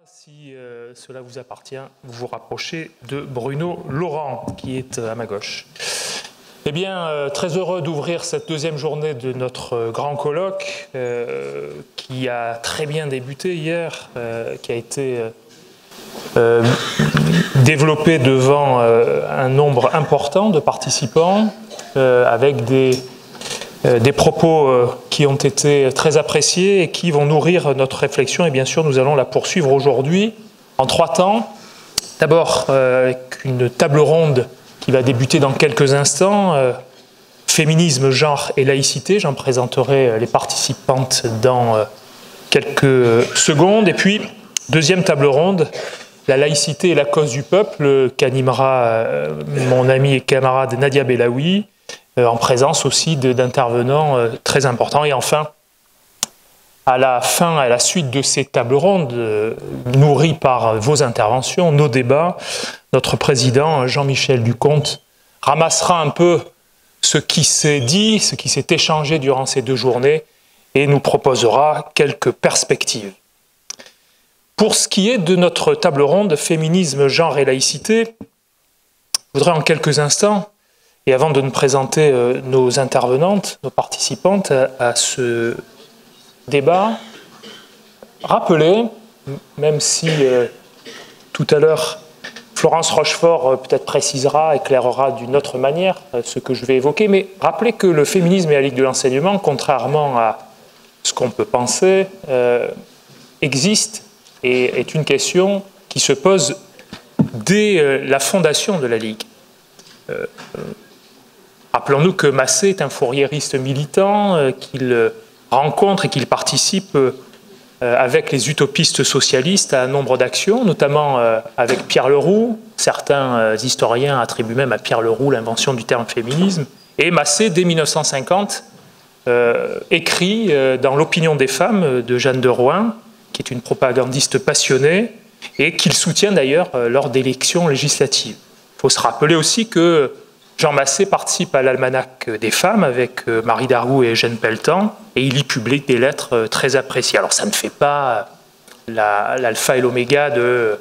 Si cela vous appartient, vous vous rapprochez de Bruno Laurent, qui est à ma gauche. Eh bien, très heureux d'ouvrir cette deuxième journée de notre grand colloque, qui a très bien débuté hier, qui a été développé devant un nombre important de participants, avec des propos qui ont été très appréciés et qui vont nourrir notre réflexion. Et bien sûr, nous allons la poursuivre aujourd'hui en 3 temps. D'abord, avec une table ronde qui va débuter dans quelques instants. Féminisme, genre et laïcité. J'en présenterai les participantes dans quelques secondes. Et puis, deuxième table ronde, la laïcité et la cause du peuple, qu'animera mon ami et camarade Nadia Belaoui, en présence aussi d'intervenants très importants. Et enfin, à la suite de ces tables rondes, nourries par vos interventions, nos débats, notre président Jean-Michel Duconte ramassera un peu ce qui s'est dit, ce qui s'est échangé durant ces 2 journées et nous proposera quelques perspectives. Pour ce qui est de notre table ronde féminisme, genre et laïcité, je voudrais en quelques instants, et avant de nous présenter nos intervenantes, nos participantes à ce débat, rappeler, même si tout à l'heure Florence Rochefort peut-être précisera, éclairera d'une autre manière ce que je vais évoquer, mais rappeler que le féminisme et la Ligue de l'enseignement, contrairement à ce qu'on peut penser, existe et est une question qui se pose dès la fondation de la Ligue. Rappelons-nous que Massé est un fourriériste militant, qu'il rencontre et qu'il participe avec les utopistes socialistes à un nombre d'actions, notamment avec Pierre Leroux. Certains historiens attribuent même à Pierre Leroux l'invention du terme féminisme. Et Massé, dès 1950, écrit dans l'Opinion des femmes de Jeanne de Rouen, qui est une propagandiste passionnée, et qu'il soutient d'ailleurs lors d'élections législatives. Il faut se rappeler aussi que Jean Massé participe à l'Almanach des femmes avec Marie Dargou et Eugène Pelletan, et il y publie des lettres très appréciées. Alors ça ne fait pas l'alpha et l'oméga de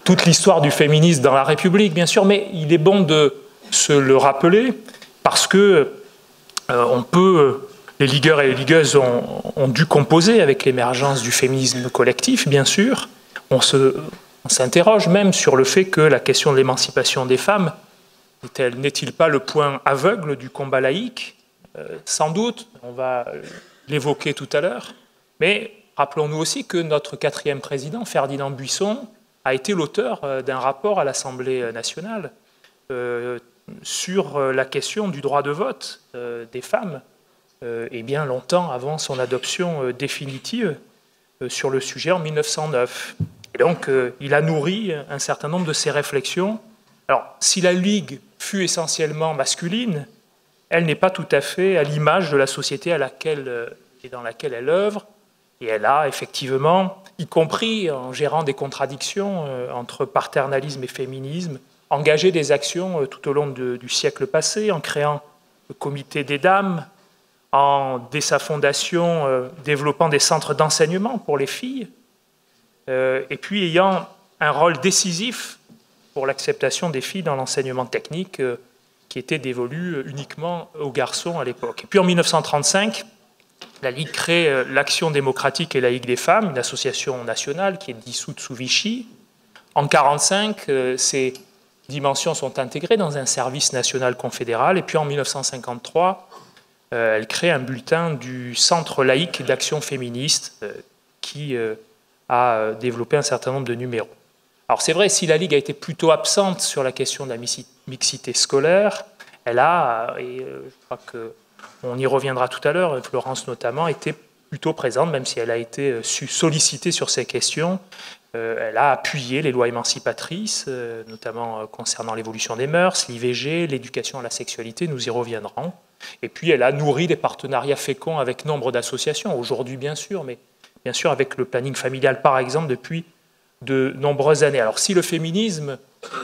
toute l'histoire du féminisme dans la République, bien sûr, mais il est bon de se le rappeler, parce que les ligueurs et les ligueuses ont dû composer avec l'émergence du féminisme collectif, bien sûr. On s'interroge même sur le fait que la question de l'émancipation des femmes n'est-il pas le point aveugle du combat laïque? Sans doute, on va l'évoquer tout à l'heure, mais rappelons-nous aussi que notre 4e président, Ferdinand Buisson, a été l'auteur d'un rapport à l'Assemblée nationale sur la question du droit de vote des femmes, et bien longtemps avant son adoption définitive sur le sujet en 1909. Et donc, il a nourri un certain nombre de ses réflexions. Alors, si la Ligue fut essentiellement masculine, elle n'est pas tout à fait à l'image de la société dans laquelle elle œuvre. Et elle a effectivement, y compris en gérant des contradictions entre paternalisme et féminisme, engagé des actions tout au long du siècle passé, en créant le Comité des Dames, dès sa fondation, développant des centres d'enseignement pour les filles, et puis ayant un rôle décisif pour l'acceptation des filles dans l'enseignement technique qui était dévolu uniquement aux garçons à l'époque. Et puis en 1935, la Ligue crée l'Action démocratique et laïque des femmes, une association nationale qui est dissoute sous Vichy. En 1945, ces dimensions sont intégrées dans un service national confédéral. Et puis en 1953, elle crée un bulletin du Centre laïque d'action féministe qui a développé un certain nombre de numéros. Alors c'est vrai, si la Ligue a été plutôt absente sur la question de la mixité scolaire, elle a, et je crois qu'on y reviendra tout à l'heure, Florence notamment, été plutôt présente, même si elle a été sollicitée sur ces questions. Elle a appuyé les lois émancipatrices, notamment concernant l'évolution des mœurs, l'IVG, l'éducation à la sexualité, nous y reviendrons. Et puis elle a nourri des partenariats féconds avec nombre d'associations, aujourd'hui bien sûr, mais bien sûr avec le planning familial par exemple depuis de nombreuses années. Alors si le féminisme,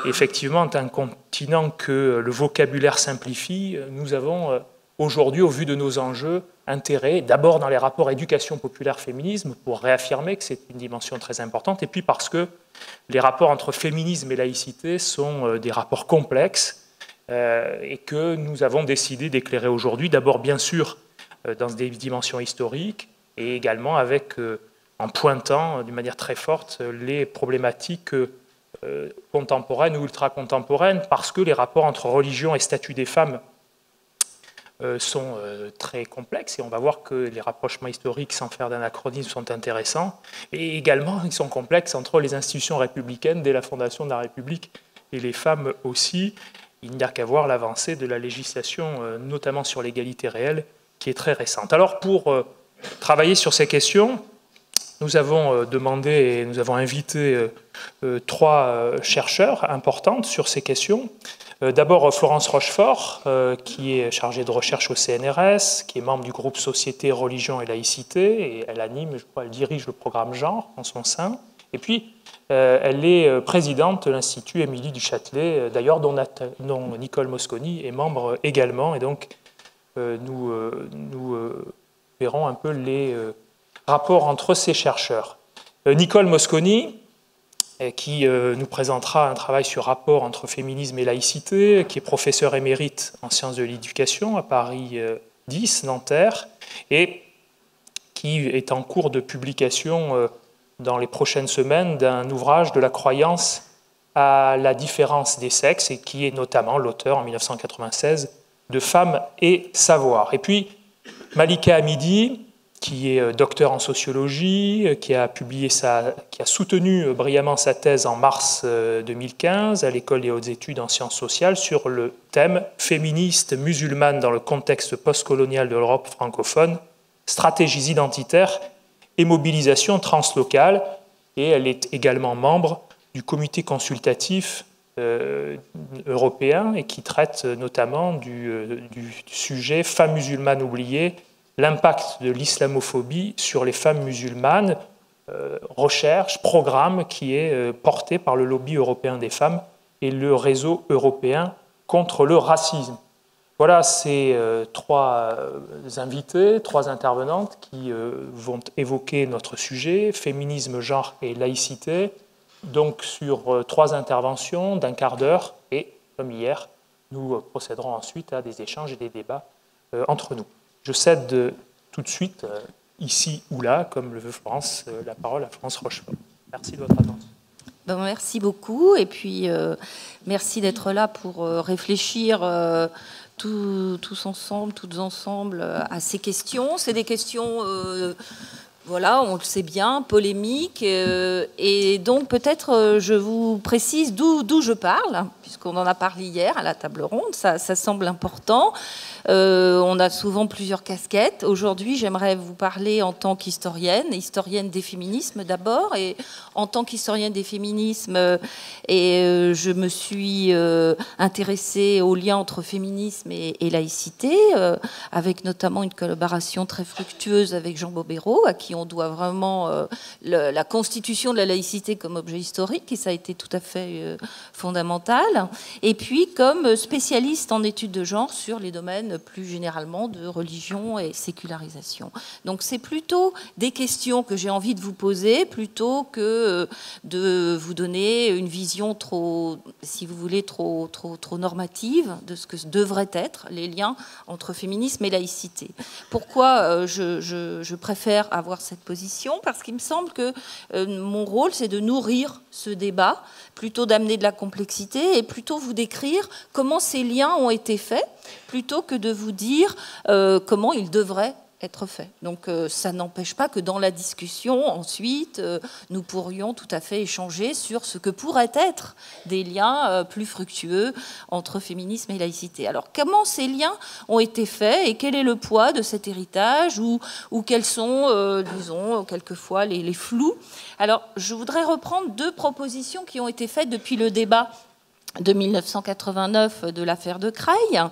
effectivement, est un continent que le vocabulaire simplifie, nous avons aujourd'hui, au vu de nos enjeux, intérêt, d'abord dans les rapports éducation populaire-féminisme, pour réaffirmer que c'est une dimension très importante, et puis parce que les rapports entre féminisme et laïcité sont des rapports complexes, et que nous avons décidé d'éclairer aujourd'hui, d'abord bien sûr dans des dimensions historiques, et également en pointant d'une manière très forte les problématiques contemporaines ou ultra-contemporaines, parce que les rapports entre religion et statut des femmes sont très complexes, et on va voir que les rapprochements historiques, sans faire d'anachronisme, sont intéressants, et également ils sont complexes entre les institutions républicaines dès la fondation de la République et les femmes aussi. Il n'y a qu'à voir l'avancée de la législation, notamment sur l'égalité réelle, qui est très récente. Alors pour travailler sur ces questions, nous avons demandé et nous avons invité 3 chercheurs importantes sur ces questions. D'abord Florence Rochefort, qui est chargée de recherche au CNRS, qui est membre du groupe Société, Religion et Laïcité, et elle anime, je crois, elle dirige le programme Genre en son sein. Et puis, elle est présidente de l'Institut Émilie du Châtelet, d'ailleurs dont Nicole Mosconi est membre également, et donc nous verrons un peu les rapports entre ces chercheurs. Nicole Mosconi, qui nous présentera un travail sur rapport entre féminisme et laïcité, qui est professeure émérite en sciences de l'éducation à Paris 10, Nanterre, et qui est en cours de publication dans les prochaines semaines d'un ouvrage de la croyance à la différence des sexes, et qui est notamment l'auteur en 1996 de Femmes et Savoir. Et puis Malika Hamidi, qui est docteur en sociologie, qui a soutenu brillamment sa thèse en mars 2015 à l'École des hautes études en sciences sociales sur le thème « Féministe musulmane dans le contexte postcolonial de l'Europe francophone, stratégies identitaires et mobilisation translocale ». Et elle est également membre du comité consultatif européen, et qui traite notamment du sujet « Femmes musulmanes oubliées », l'impact de l'islamophobie sur les femmes musulmanes, recherche, programme qui est porté par le lobby européen des femmes et le réseau européen contre le racisme. Voilà ces 3 invités, 3 intervenantes qui vont évoquer notre sujet, féminisme, genre et laïcité, donc sur 3 interventions d'1 quart d'heure, et comme hier, nous procéderons ensuite à des échanges et des débats entre nous. Je cède tout de suite, ici ou là, comme le veut Florence, la parole à Florence Rochefort. Merci de votre attention. Ben, merci beaucoup, et puis merci d'être là pour réfléchir tous ensemble, toutes ensemble à ces questions. C'est des questions, voilà, on le sait bien, polémiques, et donc peut-être je vous précise d'où je parle, puisqu'on en a parlé hier à la table ronde, ça semble important. On a souvent plusieurs casquettes. Aujourd'hui, j'aimerais vous parler en tant qu'historienne des féminismes d'abord, et en tant qu'historienne des féminismes, je me suis intéressée aux liens entre féminisme et laïcité, avec notamment une collaboration très fructueuse avec Jean Bobéro, à qui on doit vraiment la constitution de la laïcité comme objet historique, et ça a été tout à fait fondamental. Et puis comme spécialiste en études de genre sur les domaines plus généralement de religion et sécularisation. Donc c'est plutôt des questions que j'ai envie de vous poser, plutôt que de vous donner une vision trop, si vous voulez, trop normative de ce que devraient être les liens entre féminisme et laïcité. Pourquoi je préfère avoir cette position? Parce qu'il me semble que mon rôle, c'est de nourrir ce débat, plutôt d'amener de la complexité, et plutôt vous décrire comment ces liens ont été faits, plutôt que de vous dire comment ils devraient être faits. Donc ça n'empêche pas que dans la discussion, ensuite, nous pourrions tout à fait échanger sur ce que pourraient être des liens plus fructueux entre féminisme et laïcité. Alors comment ces liens ont été faits, et quel est le poids de cet héritage, ou quels sont, disons, quelquefois les flous? Alors je voudrais reprendre 2 propositions qui ont été faites depuis le débat de 1989 de l'affaire de Creil.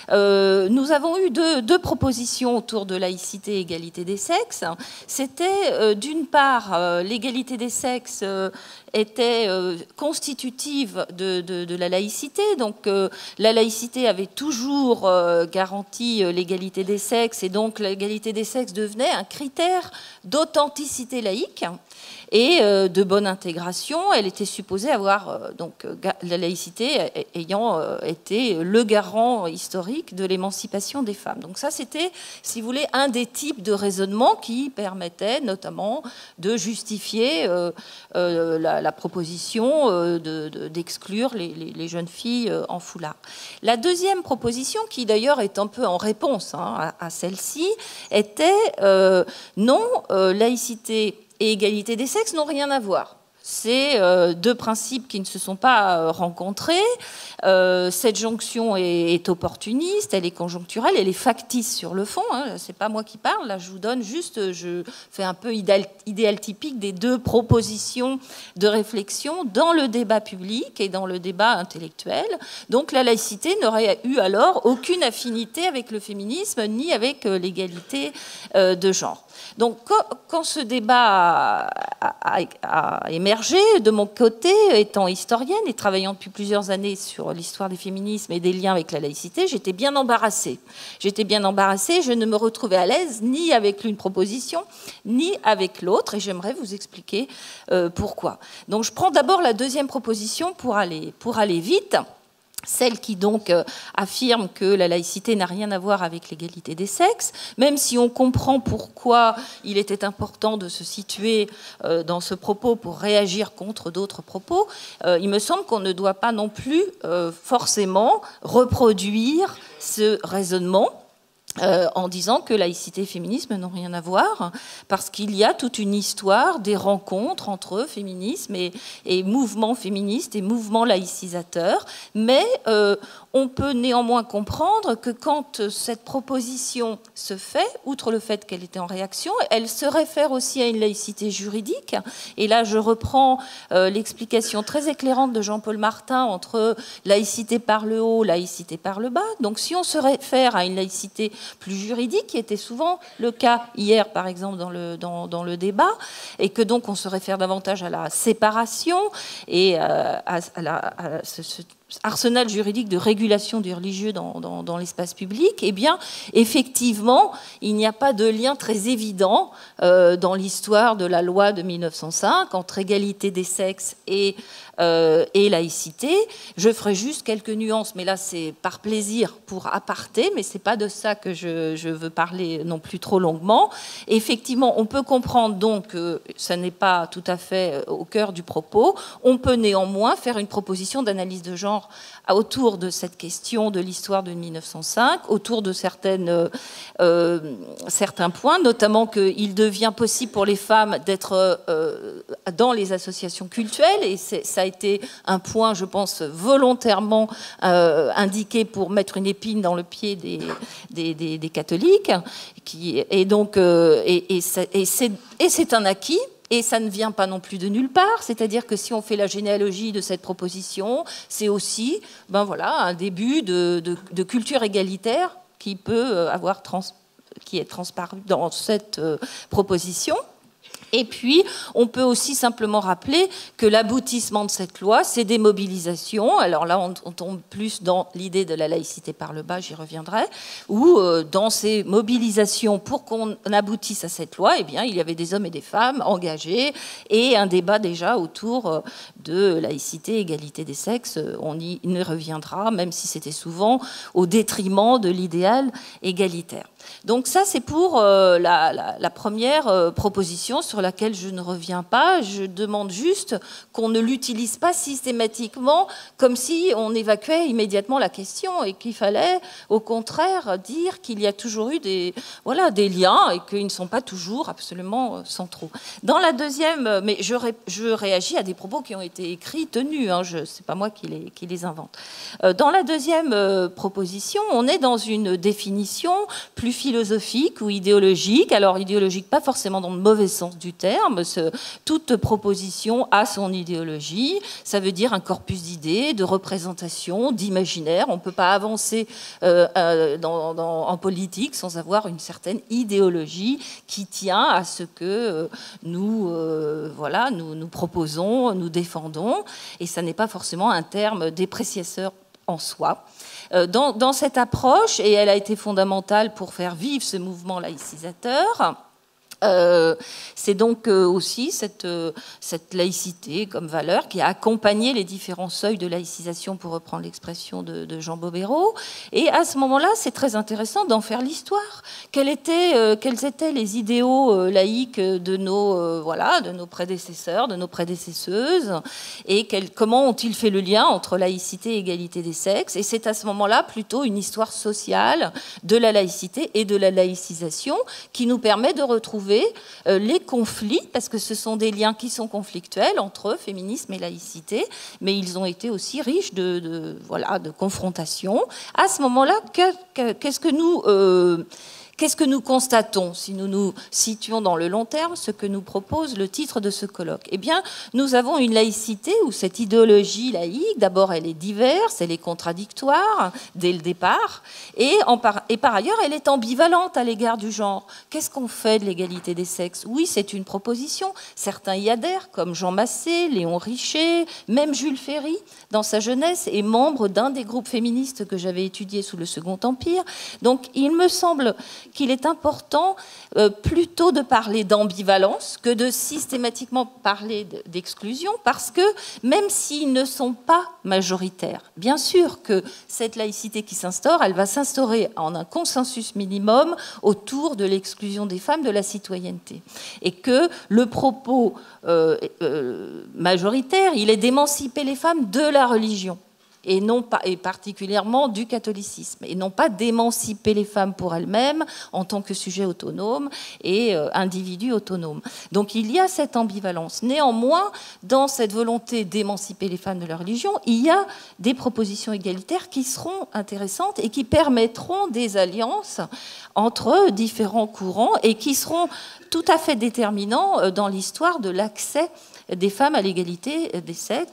Nous avons eu deux propositions autour de laïcité et égalité des sexes. C'était d'une part l'égalité des sexes était constitutive de la laïcité. Donc la laïcité avait toujours garanti l'égalité des sexes et donc l'égalité des sexes devenait un critère d'authenticité laïque et de bonne intégration. Elle était supposée avoir donc la laïcité ayant été le garant historique de l'émancipation des femmes. Donc ça, c'était, si vous voulez, un des types de raisonnement qui permettait notamment de justifier la proposition d'exclure les jeunes filles en foulard. La deuxième proposition, qui d'ailleurs est un peu en réponse à celle-ci, était non, laïcité et égalité des sexes n'ont rien à voir. C'est deux principes qui ne se sont pas rencontrés. Cette jonction est opportuniste, elle est conjoncturelle, elle est factice sur le fond. Hein. C'est pas moi qui parle, là je vous donne juste, je fais un peu idéal typique des deux propositions de réflexion dans le débat public et dans le débat intellectuel. Donc la laïcité n'aurait eu alors aucune affinité avec le féminisme ni avec l'égalité de genre. Donc, quand ce débat a émergé, de mon côté, étant historienne et travaillant depuis plusieurs années sur l'histoire des féminismes et des liens avec la laïcité, j'étais bien embarrassée. Je ne me retrouvais à l'aise ni avec l'une proposition, ni avec l'autre, et j'aimerais vous expliquer pourquoi. Donc, je prends d'abord la deuxième proposition pour aller vite. Celle qui donc affirme que la laïcité n'a rien à voir avec l'égalité des sexes, même si on comprend pourquoi il était important de se situer dans ce propos pour réagir contre d'autres propos, il me semble qu'on ne doit pas non plus forcément reproduire ce raisonnement en disant que laïcité et féminisme n'ont rien à voir, parce qu'il y a toute une histoire des rencontres entre féminisme et mouvements féministes et mouvements laïcisateurs, mais on peut néanmoins comprendre que quand cette proposition se fait, outre le fait qu'elle était en réaction, elle se réfère aussi à une laïcité juridique, et là je reprends l'explication très éclairante de Jean-Paul Martin entre laïcité par le haut, laïcité par le bas. Donc si on se réfère à une laïcité plus juridique, qui était souvent le cas hier, par exemple, dans le débat, et que donc on se réfère davantage à la séparation et à ce arsenal juridique de régulation du religieux dans l'espace public, eh bien, effectivement, il n'y a pas de lien très évident dans l'histoire de la loi de 1905 entre égalité des sexes et laïcité. Je ferai juste quelques nuances, mais là c'est par plaisir pour aparté, mais c'est pas de ça que je veux parler non plus trop longuement. Effectivement, on peut comprendre donc que ça n'est pas tout à fait au cœur du propos. On peut néanmoins faire une proposition d'analyse de genre autour de cette question de l'histoire de 1905, autour de certains points, notamment qu'il devient possible pour les femmes d'être dans les associations cultuelles, et ça a été un point, je pense, volontairement indiqué pour mettre une épine dans le pied des catholiques, c'est un acquis. Et ça ne vient pas non plus de nulle part, c'est-à-dire que si on fait la généalogie de cette proposition, c'est aussi un début de culture égalitaire qui peut qui est transparu dans cette proposition. Et puis, on peut aussi simplement rappeler que l'aboutissement de cette loi, c'est des mobilisations. Alors là, on tombe plus dans l'idée de la laïcité par le bas, j'y reviendrai, où dans ces mobilisations, pour qu'on aboutisse à cette loi, eh bien, il y avait des hommes et des femmes engagés et un débat déjà autour de laïcité, égalité des sexes. On y reviendra, même si c'était souvent au détriment de l'idéal égalitaire. Donc ça, c'est pour la première proposition sur laquelle je ne reviens pas. Je demande juste qu'on ne l'utilise pas systématiquement comme si on évacuait immédiatement la question et qu'il fallait, au contraire, dire qu'il y a toujours eu des liens et qu'ils ne sont pas toujours absolument centraux. Dans la deuxième, mais je réagis à des propos qui ont été écrits, tenus, c'est pas moi qui les invente. Dans la deuxième proposition, on est dans une définition plus plus philosophique ou idéologique. Alors idéologique, pas forcément dans le mauvais sens du terme. Toute proposition a son idéologie. Ça veut dire un corpus d'idées, de représentations, d'imaginaire. On ne peut pas avancer en politique sans avoir une certaine idéologie qui tient à ce que nous proposons, nous défendons. Et ça n'est pas forcément un terme dépréciateur en soi. Dans cette approche, et elle a été fondamentale pour faire vivre ce mouvement laïcisateur, c'est donc aussi cette laïcité comme valeur qui a accompagné les différents seuils de laïcisation, pour reprendre l'expression de Jean Bobéro. Et à ce moment-là, c'est très intéressant d'en faire l'histoire. Quels étaient les idéaux laïques de nos prédécesseurs, de nos prédécesseuses, et comment ont-ils fait le lien entre laïcité et égalité des sexes. Et c'est à ce moment-là plutôt une histoire sociale de la laïcité et de la laïcisation qui nous permet de retrouver les conflits, parce que ce sont des liens qui sont conflictuels entre féminisme et laïcité, mais ils ont été aussi riches de confrontations. À ce moment-là, qu'est-ce que nous constatons, si nous nous situons dans le long terme, ce que nous propose le titre de ce colloque? Eh bien, nous avons une laïcité où cette idéologie laïque, d'abord, elle est diverse, elle est contradictoire dès le départ, et par ailleurs, elle est ambivalente à l'égard du genre. Qu'est-ce qu'on fait de l'égalité des sexes? Oui, c'est une proposition. Certains y adhèrent, comme Jean Massé, Léon Richer, même Jules Ferry, dans sa jeunesse, est membre d'un des groupes féministes que j'avais étudiés sous le Second Empire. Donc, il me semble qu'il est important plutôt de parler d'ambivalence que de systématiquement parler d'exclusion, parce que même s'ils ne sont pas majoritaires, bien sûr que cette laïcité qui s'instaure, elle va s'instaurer en un consensus minimum autour de l'exclusion des femmes de la citoyenneté. Et que le propos majoritaire, il est d'émanciper les femmes de la religion. Et particulièrement du catholicisme, et non pas d'émanciper les femmes pour elles-mêmes en tant que sujet autonome et individu autonome. Donc il y a cette ambivalence. Néanmoins, dans cette volonté d'émanciper les femmes de la religion, il y a des propositions égalitaires qui seront intéressantes et qui permettront des alliances entre différents courants et qui seront tout à fait déterminants dans l'histoire de l'accès des femmes à l'égalité des sexes.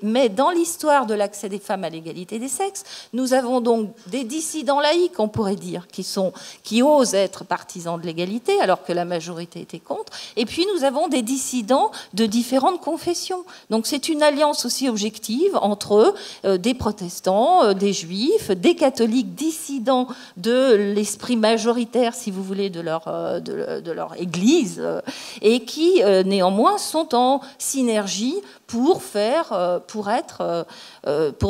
Mais dans l'histoire de l'accès des femmes à l'égalité des sexes, nous avons donc des dissidents laïques, on pourrait dire, qui osent être partisans de l'égalité, alors que la majorité était contre. Et puis nous avons des dissidents de différentes confessions. Donc c'est une alliance aussi objective entre des protestants, des juifs, des catholiques dissidents de l'esprit majoritaire, si vous voulez, de leur église, et qui néanmoins sont en synergie pour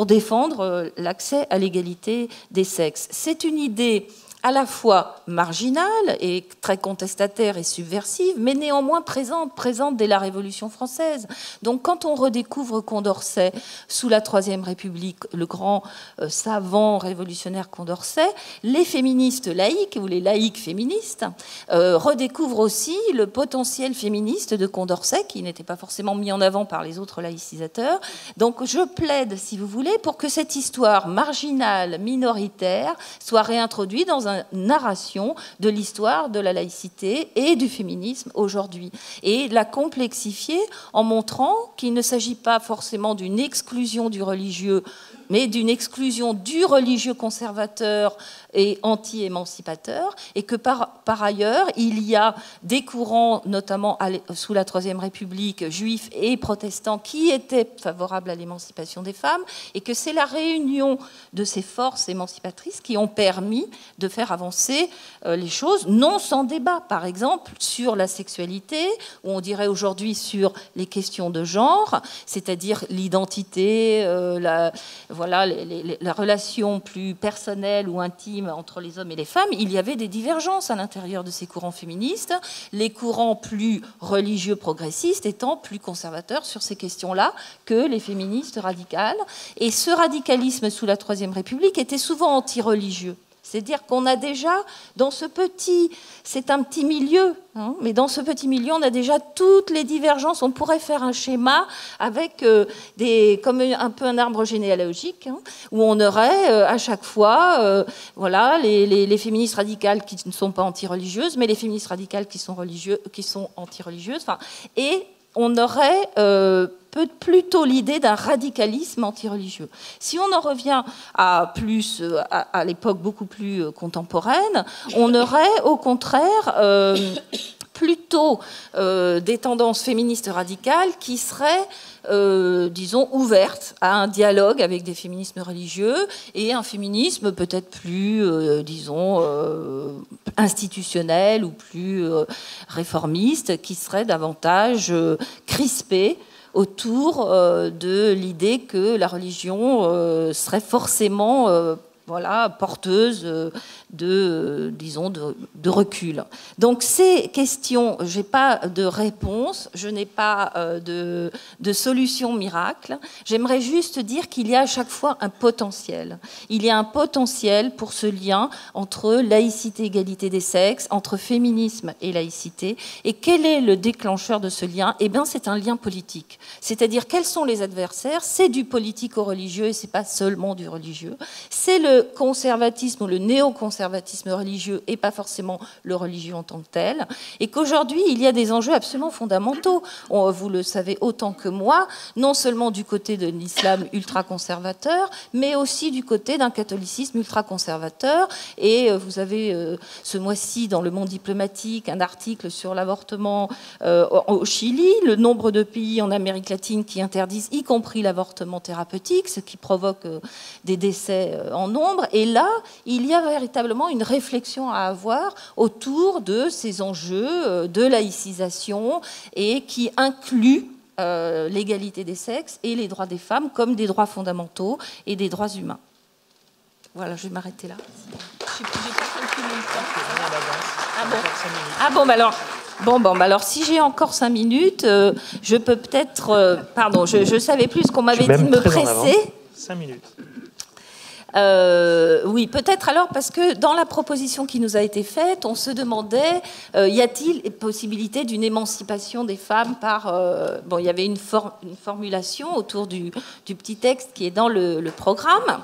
défendre l'accès à l'égalité des sexes. C'est une idée à la fois marginale et très contestataire et subversive, mais néanmoins présente dès la Révolution française. Donc quand on redécouvre Condorcet sous la Troisième République, le grand savant révolutionnaire Condorcet, les féministes laïques ou les laïques féministes redécouvrent aussi le potentiel féministe de Condorcet, qui n'était pas forcément mis en avant par les autres laïcisateurs. Donc je plaide, si vous voulez, pour que cette histoire marginale, minoritaire, soit réintroduite dans une narration de l'histoire de la laïcité et du féminisme aujourd'hui, et la complexifier en montrant qu'il ne s'agit pas forcément d'une exclusion du religieux, mais d'une exclusion du religieux conservateur et anti-émancipateur, et que par ailleurs, il y a des courants, notamment sous la Troisième République, juifs et protestants, qui étaient favorables à l'émancipation des femmes, et que c'est la réunion de ces forces émancipatrices qui ont permis de faire avancer les choses, non sans débat, par exemple, sur la sexualité, ou on dirait aujourd'hui sur les questions de genre, c'est-à-dire l'identité, la relation plus personnelle ou intime entre les hommes et les femmes. Il y avait des divergences à l'intérieur de ces courants féministes, les courants plus religieux progressistes étant plus conservateurs sur ces questions-là que les féministes radicales. Et ce radicalisme sous la Troisième République était souvent anti-religieux. C'est-à-dire qu'on a déjà, dans ce petit, c'est un petit milieu, hein, mais dans ce petit milieu, on a déjà toutes les divergences. On pourrait faire un schéma avec comme un peu un arbre généalogique, hein, où on aurait à chaque fois, voilà, les féministes radicales qui ne sont pas anti-religieuses, mais les féministes radicales qui sont anti-religieuses, enfin, et on aurait plutôt l'idée d'un radicalisme anti-religieux. Si on en revient à l'époque beaucoup plus contemporaine, on aurait au contraire plutôt des tendances féministes radicales qui seraient, disons, ouvertes à un dialogue avec des féminismes religieux et un féminisme peut-être plus, disons, institutionnel ou plus réformiste, qui serait davantage crispé autour de l'idée que la religion serait forcément voilà, porteuse de recul. Donc ces questions, je n'ai pas de réponse, je n'ai pas de solution miracle. J'aimerais juste dire qu'il y a à chaque fois un potentiel. Il y a un potentiel pour ce lien entre laïcité, égalité des sexes, entre féminisme et laïcité. Et quel est le déclencheur de ce lien? Eh bien, c'est un lien politique. C'est-à-dire, quels sont les adversaires? C'est du politico-religieux et ce n'est pas seulement du religieux. C'est le conservatisme ou le néoconservatisme religieux et pas forcément le religieux en tant que tel. Et qu'aujourd'hui, il y a des enjeux absolument fondamentaux. Vous le savez autant que moi, non seulement du côté de l'islam ultra-conservateur, mais aussi du côté d'un catholicisme ultra-conservateur. Et vous avez ce mois-ci dans le Monde diplomatique un article sur l'avortement au Chili, le nombre de pays en Amérique latine qui interdisent, y compris l'avortement thérapeutique, ce qui provoque des décès en nombre. Et là, il y a véritablement une réflexion à avoir autour de ces enjeux de laïcisation et qui inclut l'égalité des sexes et les droits des femmes comme des droits fondamentaux et des droits humains. Voilà, je vais m'arrêter là. Alors, si j'ai encore 5 minutes, je peux peut-être... pardon, je savais plus ce qu'on m'avait dit de me presser. 5 minutes. Oui, peut-être alors, parce que dans la proposition qui nous a été faite, on se demandait, y a-t-il possibilité d'une émancipation des femmes par... bon, il y avait une formulation autour du petit texte qui est dans le programme.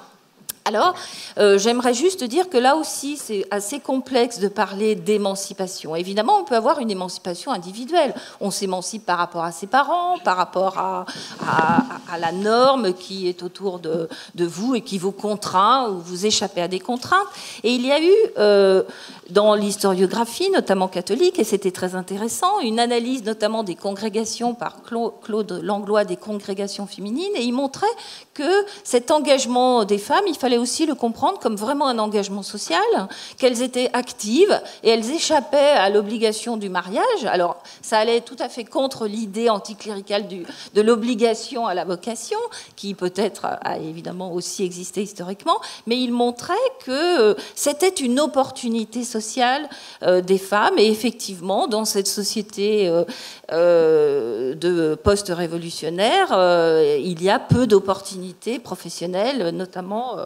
Alors, j'aimerais juste dire que là aussi, c'est assez complexe de parler d'émancipation. Évidemment, on peut avoir une émancipation individuelle. On s'émancipe par rapport à ses parents, par rapport à la norme qui est autour de vous et qui vous contraint ou vous échappez à des contraintes. Et il y a eu, dans l'historiographie, notamment catholique, et c'était très intéressant, une analyse notamment des congrégations par Claude Langlois, des congrégations féminines, et il montrait que cet engagement des femmes, il fallait aussi le comprendre comme vraiment un engagement social, qu'elles étaient actives et elles échappaient à l'obligation du mariage. Alors, ça allait tout à fait contre l'idée anticléricale de l'obligation à la vocation, qui peut-être a évidemment aussi existé historiquement, mais il montrait que c'était une opportunité sociale des femmes, et effectivement, dans cette société de post-révolutionnaire, il y a peu d'opportunités professionnelles, notamment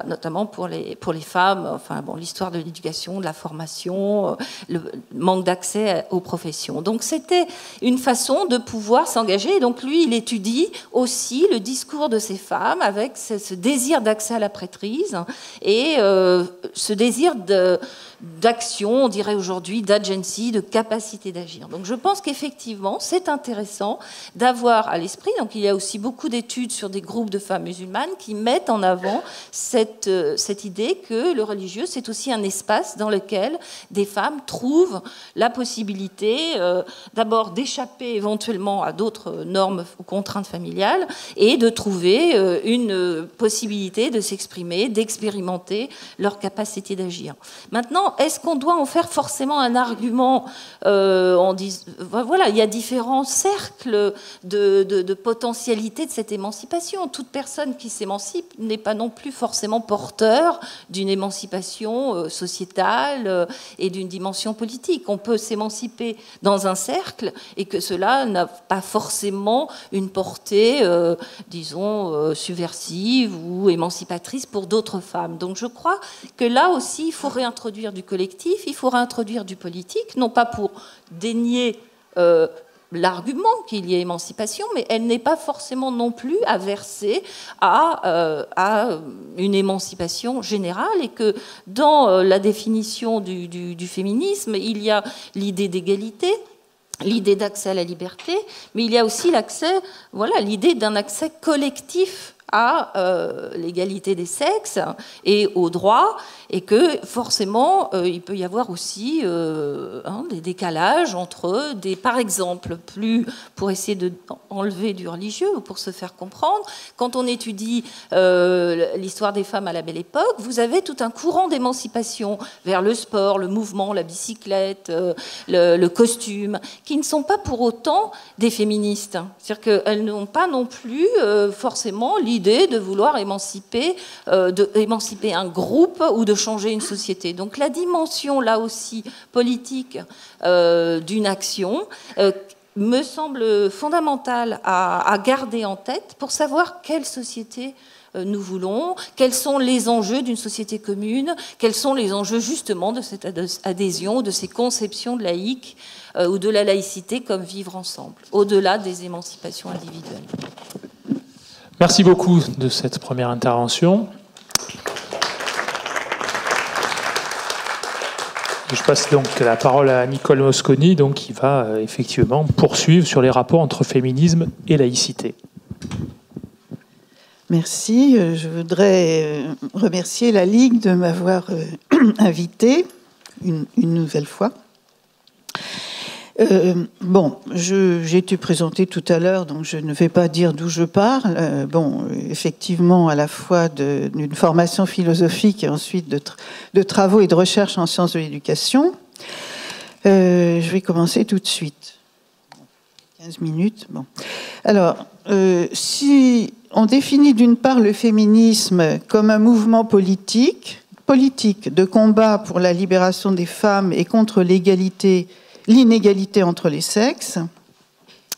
notamment pour les femmes. Enfin bon, l'histoire de l'éducation, de la formation, le manque d'accès aux professions. Donc c'était une façon de pouvoir s'engager. Donc lui, il étudie aussi le discours de ces femmes avec ce désir d'accès à la prêtrise et ce désir d'action, on dirait aujourd'hui, d'agency, de capacité d'agir. Donc je pense qu'effectivement, c'est intéressant d'avoir à l'esprit, donc il y a aussi beaucoup d'études sur des groupes de femmes musulmanes qui mettent en avant cette idée que le religieux, c'est aussi un espace dans lequel des femmes trouvent la possibilité d'abord d'échapper éventuellement à d'autres normes ou contraintes familiales et de trouver une possibilité de s'exprimer, d'expérimenter leur capacité d'agir. Maintenant, est-ce qu'on doit en faire forcément un argument voilà, il y a différents cercles de potentialité de cette émancipation. Toute personne qui s'émancipe n'est pas non plus forcément porteur d'une émancipation sociétale et d'une dimension politique. On peut s'émanciper dans un cercle et que cela n'a pas forcément une portée, disons, subversive ou émancipatrice pour d'autres femmes. Donc je crois que là aussi, il faut réintroduire du collectif, il faut réintroduire du politique, non pas pour dénier l'argument qu'il y ait émancipation, mais elle n'est pas forcément non plus aversée à une émancipation générale, et que dans la définition du féminisme, il y a l'idée d'égalité, l'idée d'accès à la liberté, mais il y a aussi l'idée d'un accès collectif à l'égalité des sexes et aux droits, et que forcément il peut y avoir aussi des décalages entre par exemple, pour essayer d'enlever du religieux ou pour se faire comprendre, quand on étudie l'histoire des femmes à la Belle Époque, vous avez tout un courant d'émancipation vers le sport, le mouvement, la bicyclette, le costume, qui ne sont pas pour autant des féministes. C'est-à-dire qu'elles n'ont pas non plus forcément l'idée de vouloir émanciper un groupe ou de changer une société. Donc la dimension, là aussi, politique d'une action me semble fondamentale à garder en tête pour savoir quelle société nous voulons, quels sont les enjeux d'une société commune, quels sont les enjeux justement de cette adhésion, de ces conceptions de laïque ou de la laïcité comme vivre ensemble, au-delà des émancipations individuelles. Merci beaucoup de cette première intervention. Je passe donc la parole à Nicole Mosconi, donc, qui va effectivement poursuivre sur les rapports entre féminisme et laïcité. Merci. Je voudrais remercier la Ligue de m'avoir invitée une nouvelle fois. J'ai été présentée tout à l'heure, donc je ne vais pas dire d'où je parle. Effectivement, à la fois d'une formation philosophique et ensuite de travaux et de recherche en sciences de l'éducation. Je vais commencer tout de suite. 15 minutes. Bon. Alors, si on définit d'une part le féminisme comme un mouvement politique de combat pour la libération des femmes et contre l'inégalité entre les sexes.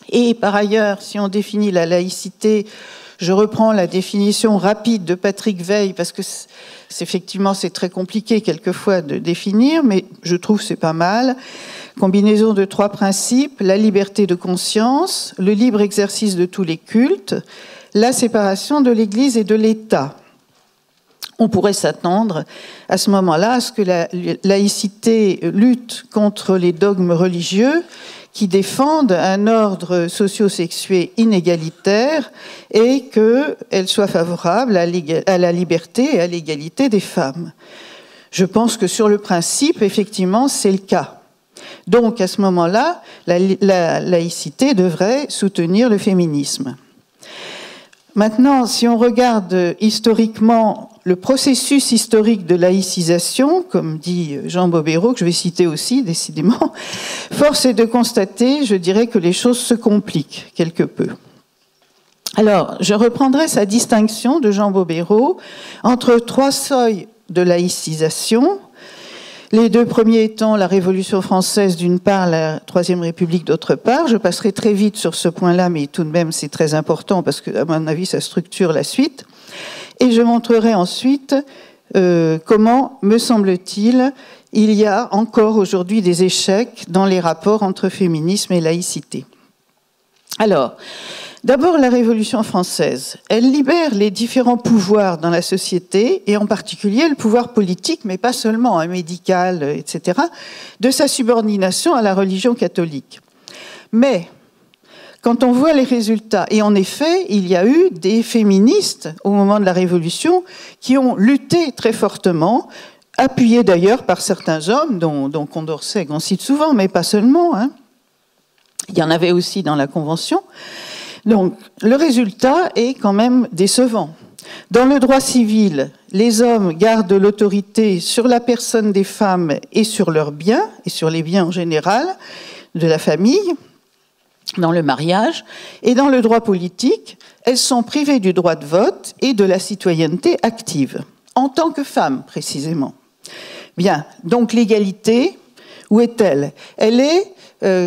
Et par ailleurs, si on définit la laïcité, je reprends la définition rapide de Patrick Weil, parce que effectivement c'est très compliqué quelquefois de définir, mais je trouve que c'est pas mal. Combinaison de 3 principes: la liberté de conscience, le libre exercice de tous les cultes, la séparation de l'Église et de l'État. On pourrait s'attendre à ce moment-là à ce que la laïcité lutte contre les dogmes religieux qui défendent un ordre socio-sexué inégalitaire et qu'elle soit favorable à la liberté et à l'égalité des femmes. Je pense que sur le principe, effectivement, c'est le cas. Donc, à ce moment-là, la laïcité devrait soutenir le féminisme. Maintenant, si on regarde historiquement le processus historique de laïcisation, comme dit Jean Bobéro, que je vais citer aussi, décidément, force est de constater, je dirais, que les choses se compliquent quelque peu. Alors, je reprendrai sa distinction de Jean Bobéro entre 3 seuils de laïcisation. Les 2 premiers étant la Révolution française d'une part, la Troisième République d'autre part. Je passerai très vite sur ce point-là, mais tout de même c'est très important parce que, à mon avis, ça structure la suite. Et je montrerai ensuite comment, me semble-t-il, il y a encore aujourd'hui des échecs dans les rapports entre féminisme et laïcité. Alors, d'abord, la Révolution française. Elle libère les différents pouvoirs dans la société, et en particulier le pouvoir politique, mais pas seulement, médical, etc., de sa subordination à la religion catholique. Mais, quand on voit les résultats, et en effet, il y a eu des féministes au moment de la Révolution qui ont lutté très fortement, appuyés d'ailleurs par certains hommes, dont Condorcet, qu'on cite souvent, mais pas seulement. Il y en avait aussi dans la Convention. Donc, le résultat est quand même décevant. Dans le droit civil, les hommes gardent l'autorité sur la personne des femmes et sur leurs biens, et sur les biens en général, de la famille, dans le mariage. Et dans le droit politique, elles sont privées du droit de vote et de la citoyenneté active, en tant que femmes, précisément. Bien, donc l'égalité, où est-elle? Elle est,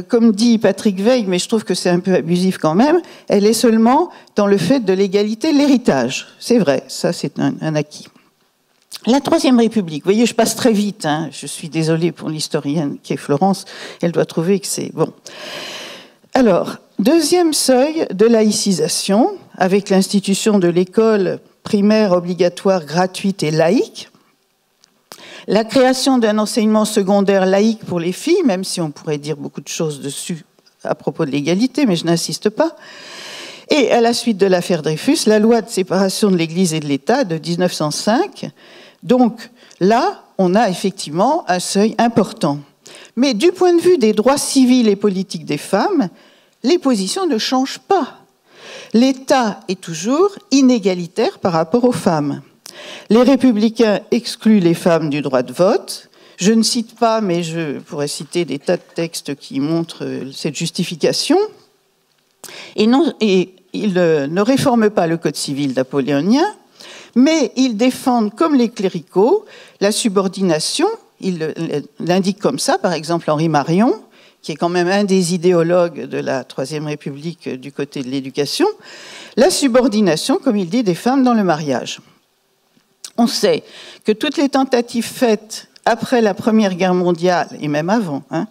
comme dit Patrick Weil, mais je trouve que c'est un peu abusif quand même, elle est seulement dans le fait de l'égalité, l'héritage. C'est vrai, ça c'est un acquis. La Troisième République, vous voyez, je passe très vite, hein, je suis désolée pour l'historienne qui est Florence, elle doit trouver que c'est bon. Alors, deuxième seuil de laïcisation, avec l'institution de l'école primaire obligatoire gratuite et laïque, la création d'un enseignement secondaire laïque pour les filles, même si on pourrait dire beaucoup de choses dessus à propos de l'égalité, mais je n'insiste pas. Et à la suite de l'affaire Dreyfus, la loi de séparation de l'Église et de l'État de 1905. Donc là, on a effectivement un seuil important. Mais du point de vue des droits civils et politiques des femmes, les positions ne changent pas. L'État est toujours inégalitaire par rapport aux femmes. Les républicains excluent les femmes du droit de vote. Je ne cite pas, mais je pourrais citer des tas de textes qui montrent cette justification. Et ils ne réforment pas le Code civil napoléonien, mais ils défendent, comme les cléricaux, la subordination. Ils l'indiquent comme ça, par exemple Henri Marion, qui est quand même un des idéologues de la Troisième République du côté de l'éducation, la subordination, comme il dit, des femmes dans le mariage. On sait que toutes les tentatives faites après la Première Guerre mondiale, et même avant, hein,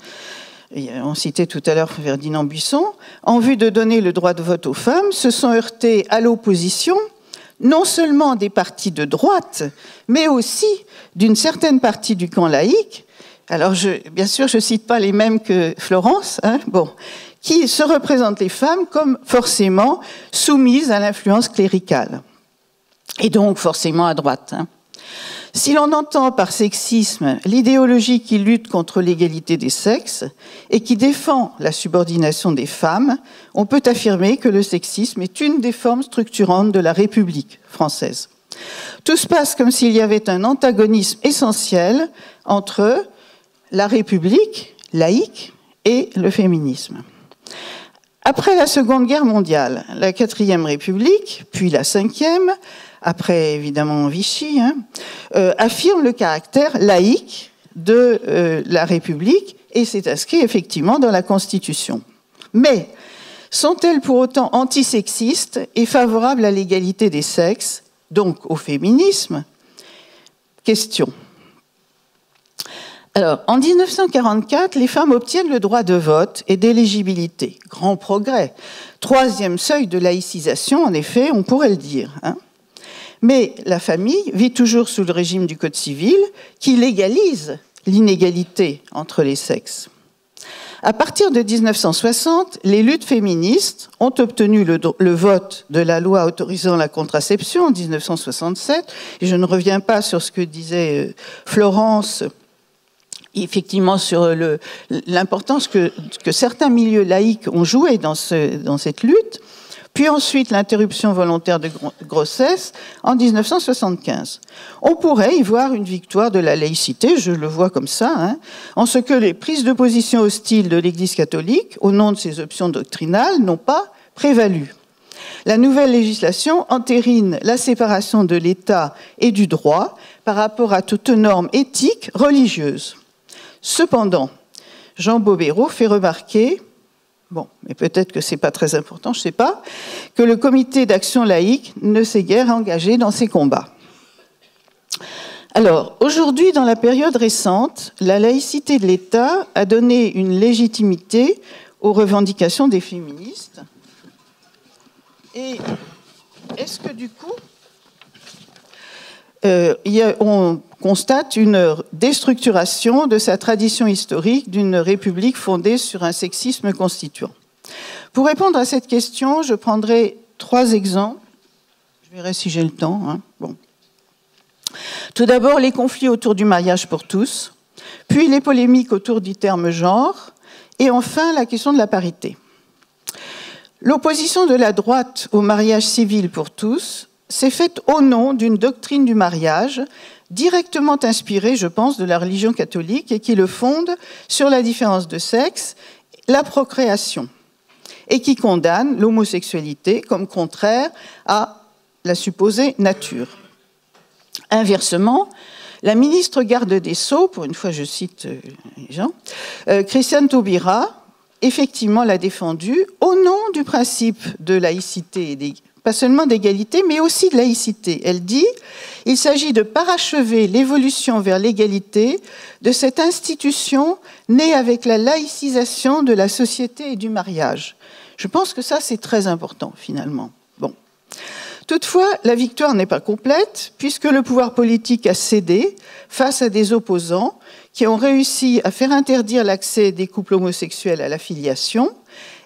on citait tout à l'heure Ferdinand Buisson, en vue de donner le droit de vote aux femmes, se sont heurtées à l'opposition, non seulement des partis de droite, mais aussi d'une certaine partie du camp laïque. Alors, bien sûr, je ne cite pas les mêmes que Florence, hein, bon, qui se représentent les femmes comme forcément soumises à l'influence cléricale. Et donc forcément à droite. Hein. Si l'on entend par sexisme l'idéologie qui lutte contre l'égalité des sexes et qui défend la subordination des femmes, on peut affirmer que le sexisme est une des formes structurantes de la République française. Tout se passe comme s'il y avait un antagonisme essentiel entre la République laïque et le féminisme. Après la Seconde Guerre mondiale, la Quatrième République, puis la Cinquième, après évidemment Vichy, hein, affirme le caractère laïque de la République et c'est inscrit effectivement dans la Constitution. Mais sont-elles pour autant antisexistes et favorables à l'égalité des sexes, donc au féminisme? Question. Alors, en 1944, les femmes obtiennent le droit de vote et d'éligibilité. Grand progrès. Troisième seuil de laïcisation, en effet, on pourrait le dire. Hein. Mais la famille vit toujours sous le régime du Code civil qui légalise l'inégalité entre les sexes. À partir de 1960, les luttes féministes ont obtenu le vote de la loi autorisant la contraception en 1967. Et je ne reviens pas sur ce que disait Florence, effectivement sur l'importance que certains milieux laïcs ont joué dans cette lutte. Puis ensuite l'interruption volontaire de grossesse en 1975. On pourrait y voir une victoire de la laïcité, je le vois comme ça, hein, en ce que les prises de position hostiles de l'Église catholique, au nom de ses options doctrinales, n'ont pas prévalu. La nouvelle législation entérine la séparation de l'État et du droit par rapport à toute norme éthique religieuse. Cependant, Jean Bobéro fait remarquer, bon, mais peut-être que ce n'est pas très important, je ne sais pas, que le comité d'action laïque ne s'est guère engagé dans ces combats. Alors, aujourd'hui, dans la période récente, la laïcité de l'État a donné une légitimité aux revendications des féministes. Et est-ce que du coup, on constate une déstructuration de sa tradition historique d'une république fondée sur un sexisme constituant? Pour répondre à cette question, je prendrai 3 exemples. Je verrai si j'ai le temps. Hein. Bon. Tout d'abord, les conflits autour du mariage pour tous, puis les polémiques autour du terme genre, et enfin la question de la parité. L'opposition de la droite au mariage civil pour tous s'est faite au nom d'une doctrine du mariage directement inspirée, je pense, de la religion catholique et qui le fonde sur la différence de sexe, la procréation. et qui condamne l'homosexualité comme contraire à la supposée nature. Inversement, la ministre garde des Sceaux, pour une fois je cite les gens, Christiane Taubira, effectivement l'a défendue au nom du principe de laïcité, pas seulement d'égalité, mais aussi de laïcité. Elle dit « Il s'agit de parachever l'évolution vers l'égalité de cette institution née avec la laïcisation de la société et du mariage. » Je pense que ça, c'est très important, finalement. Bon. Toutefois, la victoire n'est pas complète, puisque le pouvoir politique a cédé face à des opposants qui ont réussi à faire interdire l'accès des couples homosexuels à la filiation,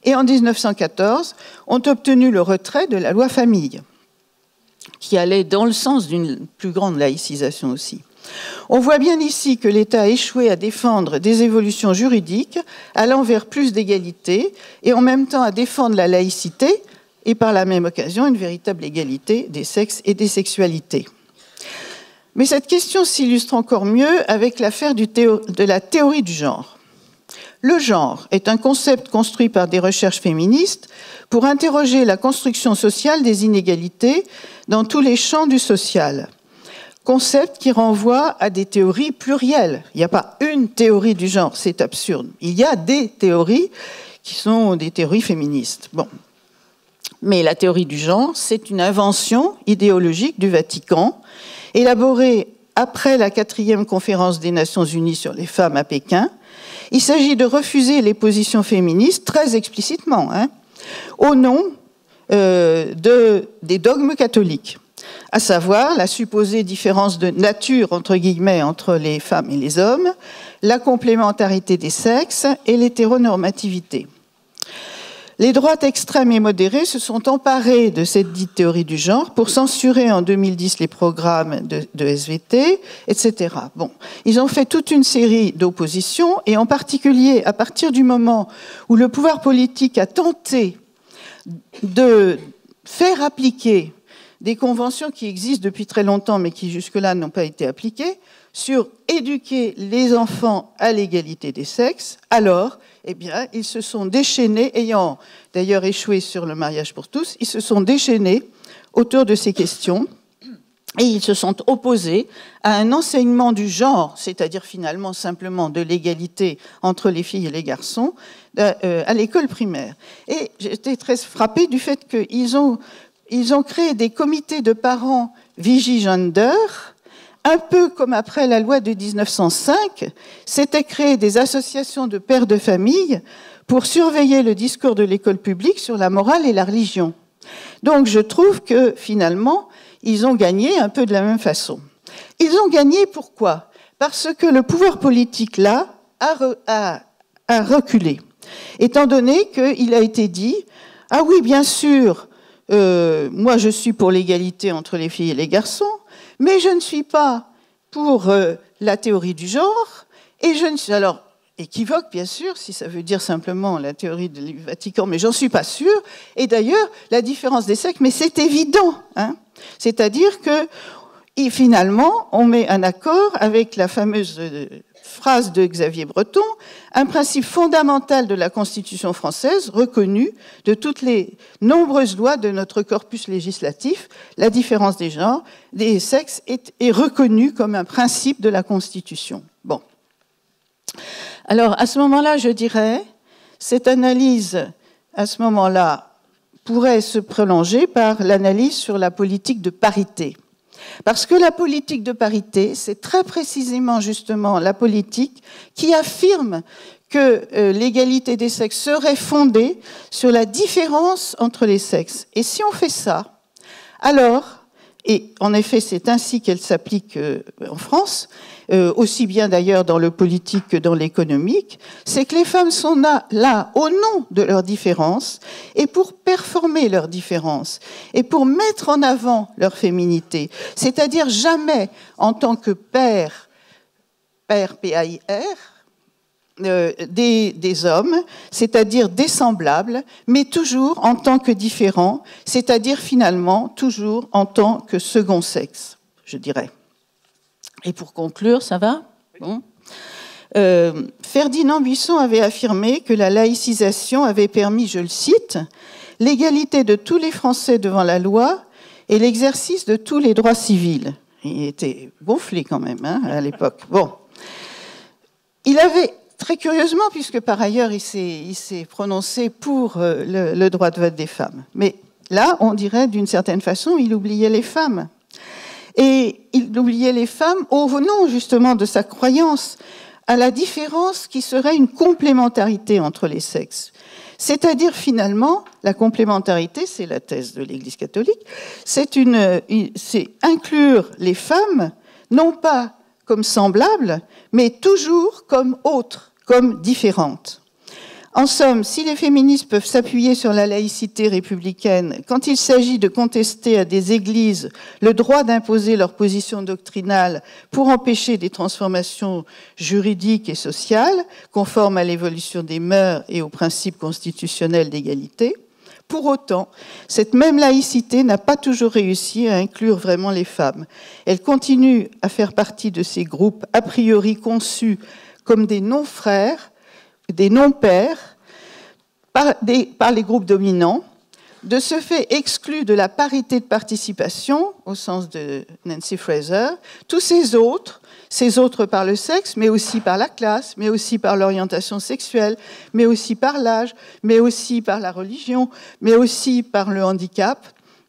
et en 1914, ont obtenu le retrait de la loi famille, qui allait dans le sens d'une plus grande laïcisation aussi. On voit bien ici que l'État a échoué à défendre des évolutions juridiques allant vers plus d'égalité et en même temps à défendre la laïcité et par la même occasion une véritable égalité des sexes et des sexualités. Mais cette question s'illustre encore mieux avec l'affaire de la théorie du genre. Le genre est un concept construit par des recherches féministes pour interroger la construction sociale des inégalités dans tous les champs du social. Concept qui renvoie à des théories plurielles. Il n'y a pas une théorie du genre, c'est absurde. Il y a des théories qui sont des théories féministes. Bon. Mais la théorie du genre, c'est une invention idéologique du Vatican, élaborée après la 4e conférence des Nations Unies sur les femmes à Pékin. Il s'agit de refuser les positions féministes très explicitement, au nom des dogmes catholiques, à savoir la supposée différence de nature, entre guillemets, entre les femmes et les hommes, la complémentarité des sexes et l'hétéronormativité. Les droites extrêmes et modérées se sont emparées de cette dite théorie du genre pour censurer en 2010 les programmes de SVT, etc. Bon, ils ont fait toute une série d'oppositions et en particulier à partir du moment où le pouvoir politique a tenté de faire appliquer des conventions qui existent depuis très longtemps mais qui jusque-là n'ont pas été appliquées sur éduquer les enfants à l'égalité des sexes, alors eh bien, ils se sont déchaînés, ayant d'ailleurs échoué sur le mariage pour tous, ils se sont déchaînés autour de ces questions et ils se sont opposés à un enseignement du genre, c'est-à-dire finalement simplement de l'égalité entre les filles et les garçons, à l'école primaire. Et j'étais très frappée du fait qu'ils ont créé des comités de parents vigigender, un peu comme après la loi de 1905, s'étaient créées des associations de pères de famille pour surveiller le discours de l'école publique sur la morale et la religion. Donc je trouve que finalement, ils ont gagné un peu de la même façon. Ils ont gagné pourquoi ? Parce que le pouvoir politique, là, a reculé. Étant donné qu'il a été dit, ah oui, bien sûr, moi je suis pour l'égalité entre les filles et les garçons, mais je ne suis pas pour la théorie du genre, et je ne suis... Alors, équivoque, bien sûr, si ça veut dire simplement la théorie du Vatican, mais j'en suis pas sûre. Et d'ailleurs, la différence des sexes, mais c'est évident. C'est-à-dire que, et finalement, on met un accord avec la fameuse phrase de Xavier Breton, un principe fondamental de la Constitution française, reconnu de toutes les nombreuses lois de notre corpus législatif, la différence des genres, des sexes est reconnue comme un principe de la Constitution. Bon. Alors, à ce moment-là, je dirais, cette analyse, à ce moment-là, pourrait se prolonger par l'analyse sur la politique de parité. Parce que la politique de parité, c'est très précisément justement la politique qui affirme que l'égalité des sexes serait fondée sur la différence entre les sexes. Et si on fait ça, alors, et en effet c'est ainsi qu'elle s'applique en France, aussi bien d'ailleurs dans le politique que dans l'économique, c'est que les femmes sont là au nom de leurs différences et pour performer leurs différences et pour mettre en avant leur féminité, c'est-à-dire jamais en tant que père P-A-I-R, des hommes, c'est-à-dire des semblables, mais toujours en tant que différents, c'est-à-dire finalement toujours en tant que second sexe, je dirais. Et pour conclure, ça va ? Bon. Ferdinand Buisson avait affirmé que la laïcisation avait permis, je le cite, « l'égalité de tous les Français devant la loi et l'exercice de tous les droits civils ». Il était gonflé quand même à l'époque. Bon. Il avait, très curieusement, puisque par ailleurs il s'est prononcé pour le droit de vote des femmes, mais là, on dirait d'une certaine façon, il oubliait les femmes. Et il oubliait les femmes au nom justement de sa croyance à la différence qui serait une complémentarité entre les sexes. C'est-à-dire finalement, la complémentarité, c'est la thèse de l'Église catholique, c'est inclure les femmes, non pas comme semblables, mais toujours comme autres, comme différentes. En somme, si les féministes peuvent s'appuyer sur la laïcité républicaine quand il s'agit de contester à des églises le droit d'imposer leur position doctrinale pour empêcher des transformations juridiques et sociales conformes à l'évolution des mœurs et aux principes constitutionnels d'égalité, pour autant, cette même laïcité n'a pas toujours réussi à inclure vraiment les femmes. Elle continue à faire partie de ces groupes a priori conçus comme des non-frères, des non-pères, par les groupes dominants, de ce fait exclus de la parité de participation, au sens de Nancy Fraser, tous ces autres par le sexe, mais aussi par la classe, mais aussi par l'orientation sexuelle, mais aussi par l'âge, mais aussi par la religion, mais aussi par le handicap,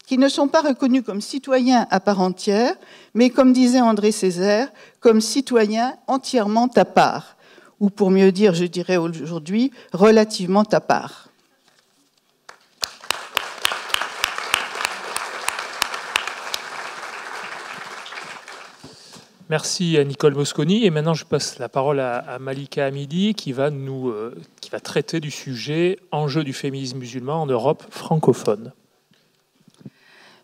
qui ne sont pas reconnus comme citoyens à part entière, mais comme disait André Césaire, comme citoyens entièrement à part. Ou pour mieux dire, je dirais aujourd'hui, relativement à part. Merci à Nicole Mosconi. Et maintenant, je passe la parole à Malika Hamidi qui va traiter du sujet « Enjeux du féminisme musulman en Europe francophone ».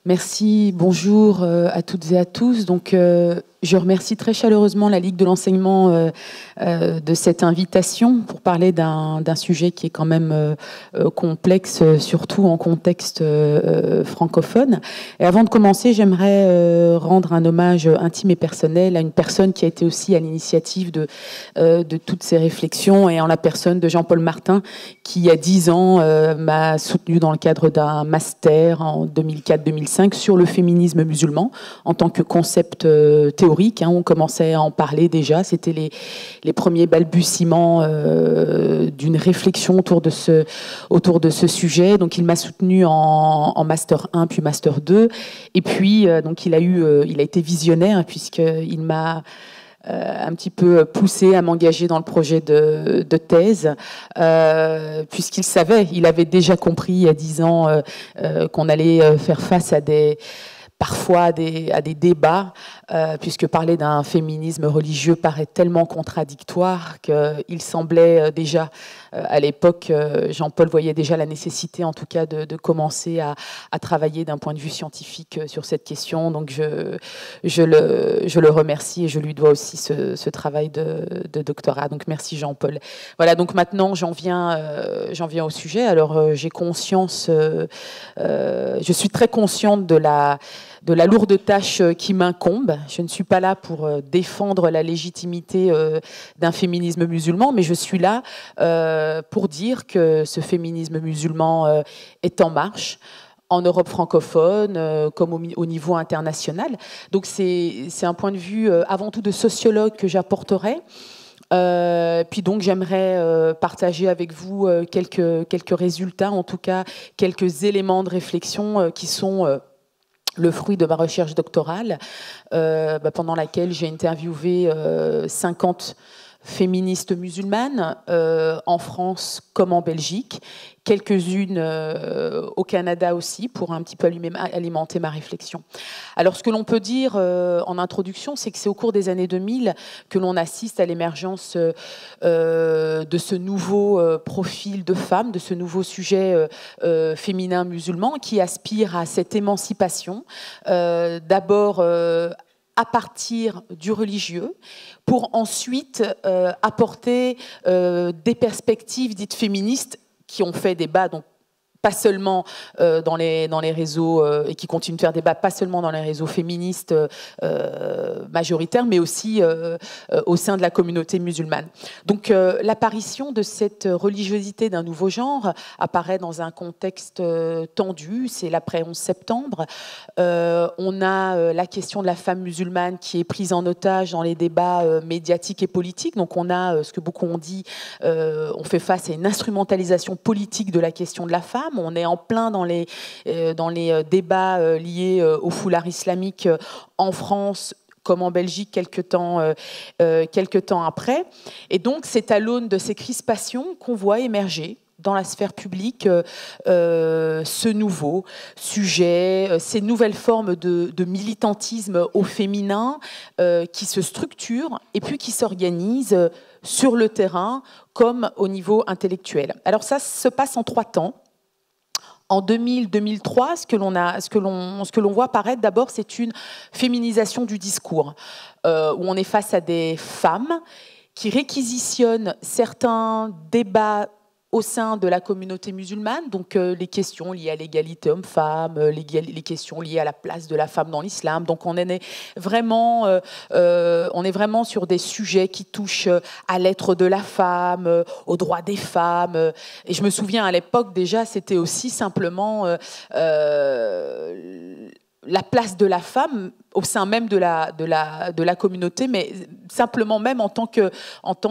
Merci, bonjour à toutes et à tous. Donc, je remercie très chaleureusement la Ligue de l'enseignement de cette invitation pour parler d'un sujet qui est quand même complexe, surtout en contexte francophone. Et avant de commencer, j'aimerais rendre un hommage intime et personnel à une personne qui a été aussi à l'initiative de toutes ces réflexions, et en la personne de Jean-Paul Martin, qui, il y a 10 ans, m'a soutenu dans le cadre d'un master en 2004-2005 sur le féminisme musulman en tant que concept théorique. On commençait à en parler déjà. C'était les premiers balbutiements d'une réflexion autour de ce sujet. Donc, il m'a soutenu en Master 1 puis Master 2. Et puis, donc, il a été visionnaire puisqu'il m'a un petit peu poussé à m'engager dans le projet de thèse, puisqu'il savait, il avait déjà compris il y a 10 ans qu'on allait faire face parfois à des débats, puisque parler d'un féminisme religieux paraît tellement contradictoire qu'il semblait déjà, à l'époque, Jean-Paul voyait déjà la nécessité, en tout cas, de commencer à travailler d'un point de vue scientifique sur cette question. Donc, je le remercie et je lui dois aussi ce travail de doctorat. Donc, merci Jean-Paul. Voilà, donc maintenant, j'en viens au sujet. Alors, j'ai conscience, je suis très consciente de la lourde tâche qui m'incombe. Je ne suis pas là pour défendre la légitimité d'un féminisme musulman, mais je suis là pour dire que ce féminisme musulman est en marche en Europe francophone comme au niveau international. Donc c'est un point de vue avant tout de sociologue que j'apporterai. Puis donc j'aimerais partager avec vous quelques résultats, en tout cas quelques éléments de réflexion qui sont le fruit de ma recherche doctorale, pendant laquelle j'ai interviewé 50 féministes musulmanes en France comme en Belgique, quelques-unes au Canada aussi, pour un petit peu alimenter ma réflexion. Alors, ce que l'on peut dire en introduction, c'est que c'est au cours des années 2000 que l'on assiste à l'émergence de ce nouveau profil de femme, de ce nouveau sujet féminin musulman qui aspire à cette émancipation, d'abord à partir du religieux, pour ensuite apporter des perspectives dites féministes qui ont fait débat, donc pas seulement dans les réseaux, et qui continue de faire débat, pas seulement dans les réseaux féministes majoritaires, mais aussi au sein de la communauté musulmane. Donc l'apparition de cette religiosité d'un nouveau genre apparaît dans un contexte tendu, c'est l'après 11 septembre. On a la question de la femme musulmane qui est prise en otage dans les débats médiatiques et politiques. Donc on a ce que beaucoup ont dit, on fait face à une instrumentalisation politique de la question de la femme. On est en plein dans les débats liés au foulard islamique en France comme en Belgique quelques temps après. Et donc c'est à l'aune de ces crispations qu'on voit émerger dans la sphère publique ce nouveau sujet, ces nouvelles formes de militantisme au féminin qui se structurent et puis qui s'organisent sur le terrain comme au niveau intellectuel. Alors ça se passe en 3 temps. En 2000-2003, ce que l'on voit apparaître d'abord, c'est une féminisation du discours, où on est face à des femmes qui réquisitionnent certains débats au sein de la communauté musulmane, donc les questions liées à l'égalité homme-femme, les questions liées à la place de la femme dans l'islam. Donc on est vraiment sur des sujets qui touchent à l'être de la femme, aux droits des femmes. Et je me souviens à l'époque déjà, c'était aussi simplement la place de la femme au sein même de la communauté, mais simplement même en tant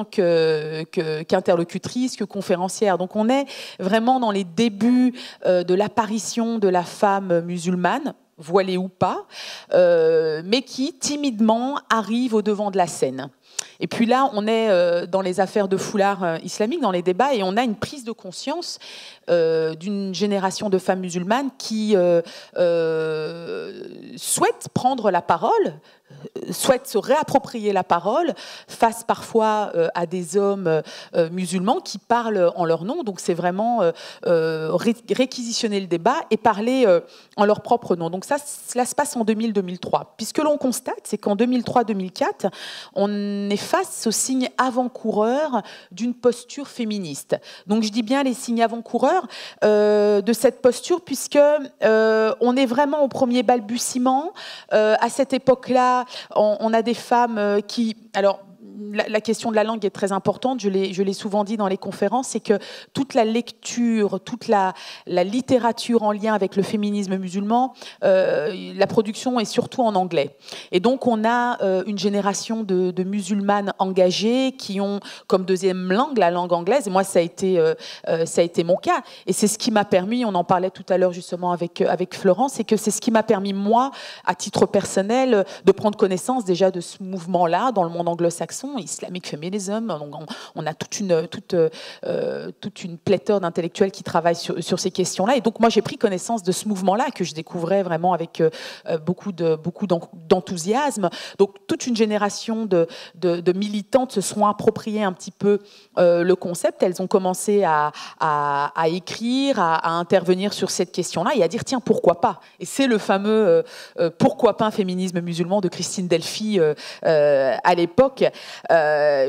qu'interlocutrice, que conférencière. Donc on est vraiment dans les débuts de l'apparition de la femme musulmane, voilée ou pas, mais qui timidement arrive au devant de la scène. Et puis là, on est dans les affaires de foulard islamique, dans les débats, et on a une prise de conscience d'une génération de femmes musulmanes qui souhaitent prendre la parole, souhaitent se réapproprier la parole face parfois à des hommes musulmans qui parlent en leur nom. Donc c'est vraiment réquisitionner le débat et parler en leur propre nom. Donc ça, cela se passe en 2000-2003. Puis ce que l'on constate, c'est qu'en 2003-2004, on est face aux signes avant-coureurs d'une posture féministe. Donc je dis bien les signes avant-coureurs de cette posture, puisque on est vraiment au premier balbutiement. À cette époque-là, on a des femmes qui... Alors, la question de la langue est très importante, je l'ai souvent dit dans les conférences, c'est que toute la lecture, toute la littérature en lien avec le féminisme musulman, la production est surtout en anglais. Et donc on a une génération de musulmanes engagées qui ont comme deuxième langue la langue anglaise, et moi ça a été mon cas. Et c'est ce qui m'a permis, on en parlait tout à l'heure justement avec Florence, c'est que c'est ce qui m'a permis, moi, à titre personnel, de prendre connaissance déjà de ce mouvement-là dans le monde anglo-saxon, Islamic Feminism. On a toute une pléthore d'intellectuels qui travaillent sur ces questions-là. Et donc, moi, j'ai pris connaissance de ce mouvement-là que je découvrais vraiment avec beaucoup d'enthousiasme. Donc, toute une génération de militantes se sont appropriées un petit peu le concept. Elles ont commencé à écrire, à intervenir sur cette question-là et à dire, tiens, pourquoi pas? Et c'est le fameux pourquoi pas un féminisme musulman de Christine Delphi à l'époque.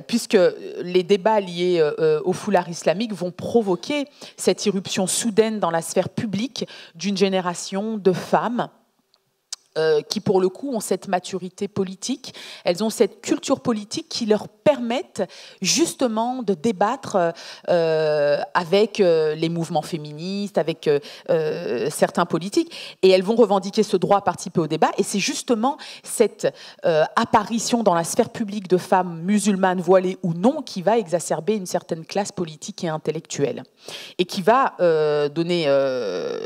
Puisque les débats liés au foulard islamique vont provoquer cette irruption soudaine dans la sphère publique d'une génération de femmes qui, pour le coup, ont cette maturité politique, elles ont cette culture politique qui leur permettent justement de débattre avec les mouvements féministes, avec certains politiques, et elles vont revendiquer ce droit à participer au débat. Et c'est justement cette apparition dans la sphère publique de femmes musulmanes, voilées ou non, qui va exacerber une certaine classe politique et intellectuelle, et qui va donner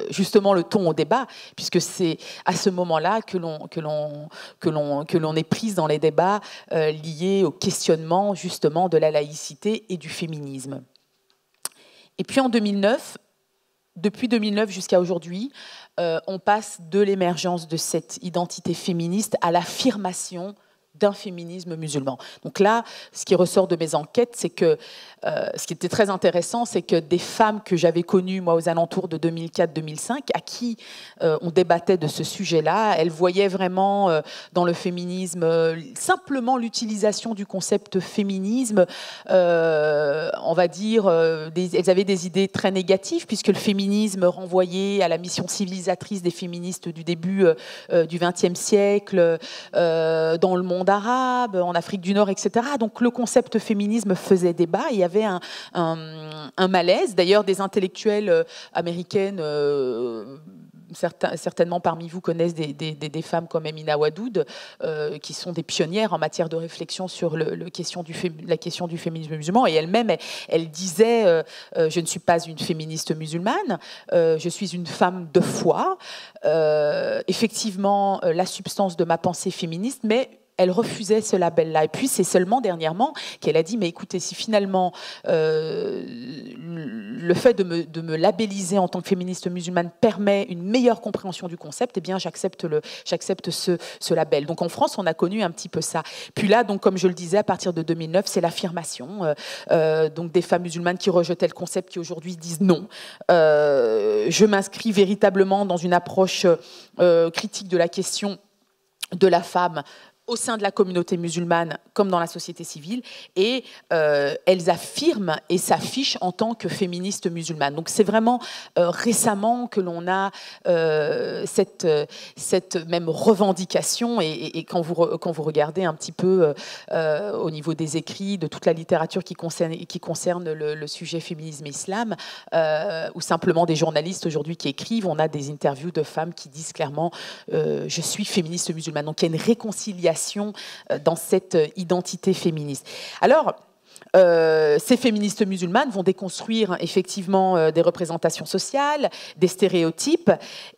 justement le ton au débat, puisque c'est à ce moment-là que l'on est prise dans les débats liés au questionnement justement de la laïcité et du féminisme. Et puis en 2009, depuis 2009 jusqu'à aujourd'hui, on passe de l'émergence de cette identité féministe à l'affirmation d'un féminisme musulman. Donc là, ce qui ressort de mes enquêtes, c'est que ce qui était très intéressant, c'est que des femmes que j'avais connues, moi, aux alentours de 2004-2005, à qui on débattait de ce sujet-là, elles voyaient vraiment dans le féminisme simplement l'utilisation du concept féminisme, on va dire, elles avaient des idées très négatives, puisque le féminisme renvoyait à la mission civilisatrice des féministes du début du XXe siècle, dans le monde arabe, en Afrique du Nord, etc. Donc le concept féminisme faisait débat. Il y avait un malaise. D'ailleurs, des intellectuelles américaines, certainement parmi vous connaissent des femmes comme Emina Wadoud, qui sont des pionnières en matière de réflexion sur la question du féminisme musulman. Et elle-même, elle disait je ne suis pas une féministe musulmane, je suis une femme de foi. Effectivement, la substance de ma pensée féministe, mais elle refusait ce label-là. Et puis, c'est seulement dernièrement qu'elle a dit, mais écoutez, si finalement le fait de me labelliser en tant que féministe musulmane permet une meilleure compréhension du concept, eh bien, j'accepte ce label. Donc, en France, on a connu un petit peu ça. Puis là, donc, comme je le disais, à partir de 2009, c'est l'affirmation. Donc, des femmes musulmanes qui rejetaient le concept, qui aujourd'hui disent non. Je m'inscris véritablement dans une approche critique de la question de la femme au sein de la communauté musulmane comme dans la société civile, et elles affirment et s'affichent en tant que féministes musulmanes. Donc c'est vraiment récemment que l'on a cette même revendication, et quand vous regardez un petit peu au niveau des écrits, de toute la littérature qui concerne le sujet féminisme et islam, ou simplement des journalistes aujourd'hui qui écrivent, on a des interviews de femmes qui disent clairement je suis féministe musulmane. Donc il y a une réconciliation dans cette identité féministe. Alors, ces féministes musulmanes vont déconstruire effectivement des représentations sociales, des stéréotypes,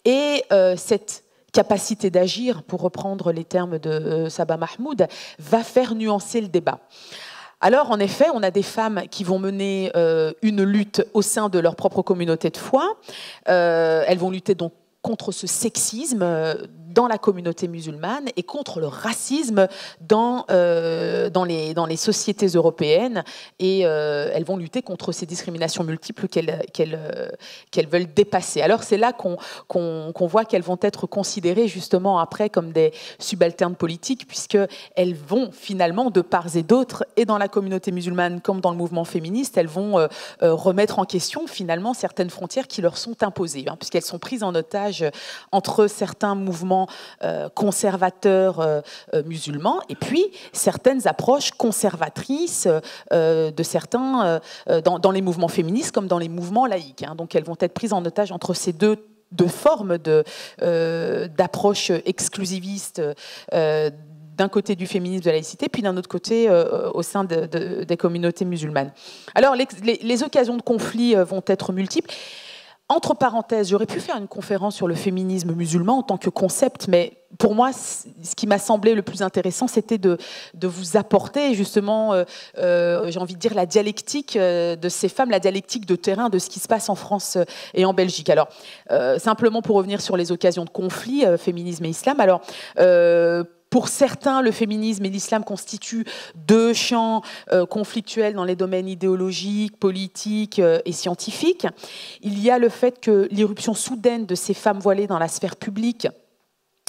et cette capacité d'agir, pour reprendre les termes de Saba Mahmoud, va faire nuancer le débat. Alors, en effet, on a des femmes qui vont mener une lutte au sein de leur propre communauté de foi. Elles vont lutter donc contre ce sexisme dans la communauté musulmane et contre le racisme dans les sociétés européennes. Et elles vont lutter contre ces discriminations multiples qu'elles veulent dépasser. Alors c'est là qu'on voit qu'elles vont être considérées justement après comme des subalternes politiques, puisqu'elles vont finalement, de part et d'autre, et dans la communauté musulmane comme dans le mouvement féministe, elles vont remettre en question finalement certaines frontières qui leur sont imposées, puisqu'elles sont prises en otage entre certains mouvements conservateurs musulmans et puis certaines approches conservatrices de certains dans les mouvements féministes comme dans les mouvements laïques. Donc elles vont être prises en otage entre ces deux formes d'approche exclusiviste d'un côté du féminisme, de la laïcité, puis d'un autre côté au sein des communautés musulmanes. Alors les occasions de conflit vont être multiples. Entre parenthèses, j'aurais pu faire une conférence sur le féminisme musulman en tant que concept, mais pour moi, ce qui m'a semblé le plus intéressant, c'était de vous apporter justement, j'ai envie de dire, la dialectique de ces femmes, la dialectique de terrain de ce qui se passe en France et en Belgique. Alors, simplement pour revenir sur les occasions de conflit, féminisme et islam, alors... Pour certains, le féminisme et l'islam constituent deux champs conflictuels dans les domaines idéologiques, politiques et scientifiques. Il y a le fait que l'irruption soudaine de ces femmes voilées dans la sphère publique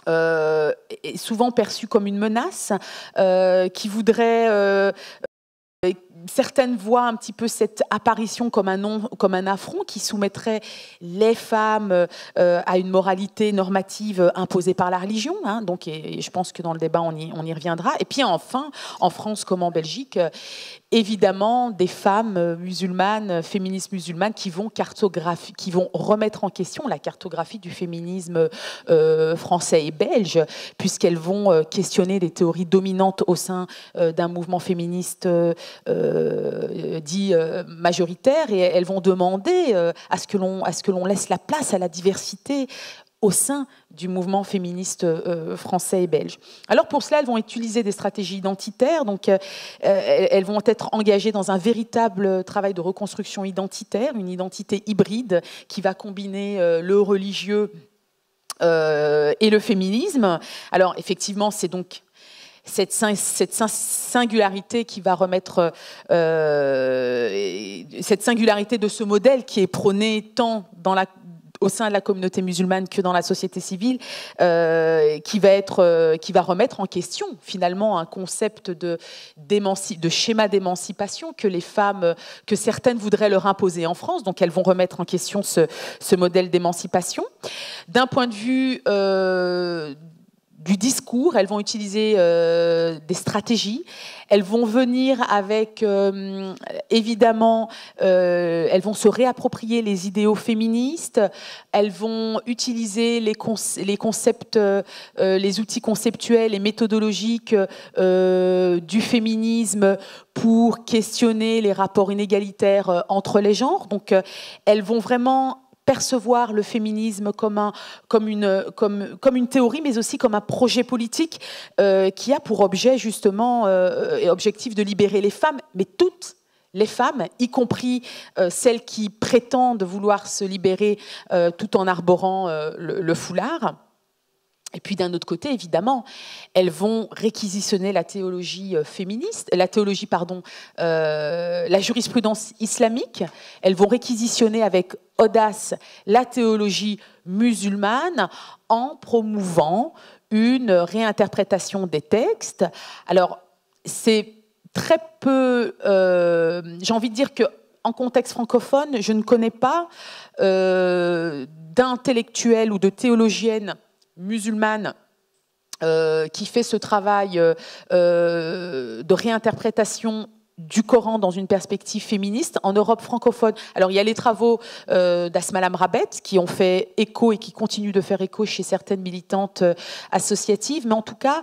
est souvent perçue comme une menace qui voudrait... Certaines voient un petit peu cette apparition comme un affront qui soumettrait les femmes à une moralité normative imposée par la religion. Donc, et je pense que dans le débat, on y reviendra. Et puis enfin, en France comme en Belgique, évidemment, des femmes musulmanes, féministes musulmanes, qui vont remettre en question la cartographie du féminisme français et belge, puisqu'elles vont questionner les théories dominantes au sein d'un mouvement féministe dit majoritaire, et elles vont demander à ce que l'on laisse la place à la diversité au sein du mouvement féministe français et belge. Alors pour cela, elles vont utiliser des stratégies identitaires, donc elles vont être engagées dans un véritable travail de reconstruction identitaire, une identité hybride qui va combiner le religieux et le féminisme. Alors effectivement, c'est donc cette singularité qui va remettre cette singularité de ce modèle qui est prôné tant au sein de la communauté musulmane que dans la société civile, qui va remettre en question finalement un concept de schéma d'émancipation que certaines voudraient leur imposer en France. Donc elles vont remettre en question ce modèle d'émancipation. D'un point de vue du discours, elles vont utiliser des stratégies. Elles vont venir avec, évidemment, elles vont se réapproprier les idéaux féministes. Elles vont utiliser les concepts, les outils conceptuels et méthodologiques du féminisme pour questionner les rapports inégalitaires entre les genres. Donc, elles vont vraiment percevoir le féminisme comme une théorie, mais aussi comme un projet politique qui a pour objet justement et objectif de libérer les femmes, mais toutes les femmes, y compris celles qui prétendent vouloir se libérer tout en arborant le foulard. Et puis d'un autre côté, évidemment, elles vont réquisitionner la théologie féministe, la jurisprudence islamique. Elles vont réquisitionner avec audace la théologie musulmane en promouvant une réinterprétation des textes. Alors, c'est très peu... j'ai envie de dire qu'en contexte francophone, je ne connais pas d'intellectuels ou de théologiennes musulmane qui fait ce travail de réinterprétation du Coran dans une perspective féministe en Europe francophone. Alors il y a les travaux d'Asma Lamrabet qui ont fait écho et qui continuent de faire écho chez certaines militantes associatives, mais en tout cas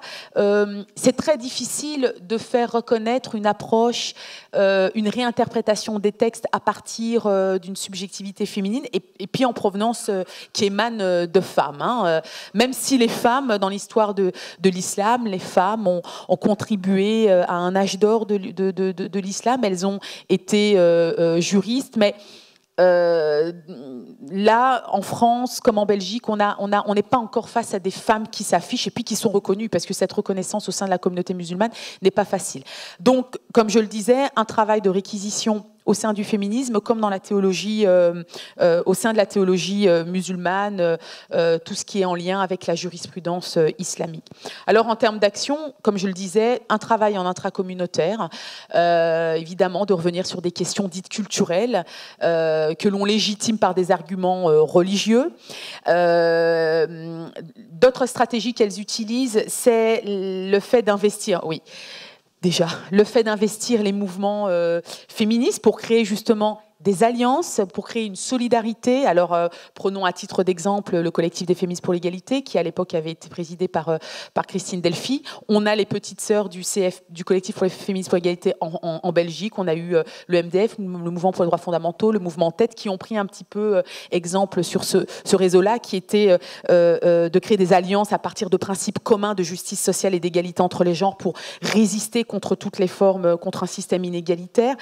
c'est très difficile de faire reconnaître une approche, une réinterprétation des textes à partir d'une subjectivité féminine et puis en provenance qui émane de femmes. Hein. Même si les femmes, dans l'histoire de l'islam, les femmes ont contribué à un âge d'or de l'islam, elles ont été juristes, mais là, en France, comme en Belgique, on n'est pas encore face à des femmes qui s'affichent et puis qui sont reconnues, parce que cette reconnaissance au sein de la communauté musulmane n'est pas facile. Donc, comme je le disais, un travail de réquisition au sein du féminisme, comme dans la théologie, au sein de la théologie musulmane, tout ce qui est en lien avec la jurisprudence islamique. Alors, en termes d'action, comme je le disais, un travail en intracommunautaire, évidemment, de revenir sur des questions dites culturelles, que l'on légitime par des arguments religieux. D'autres stratégies qu'elles utilisent, c'est le fait d'investir, oui. Déjà, le fait d'investir les mouvements féministes pour créer justement des alliances, pour créer une solidarité. Alors, prenons à titre d'exemple le collectif des féministes pour l'égalité, qui à l'époque avait été présidé par Christine Delphi. On a les petites sœurs du collectif pour les féministes pour l'égalité en Belgique. On a eu le MDF, le mouvement pour les droits fondamentaux, le mouvement Tête, qui ont pris un petit peu exemple sur ce réseau-là, qui était de créer des alliances à partir de principes communs de justice sociale et d'égalité entre les genres pour résister contre toutes les formes, contre un système inégalitaire.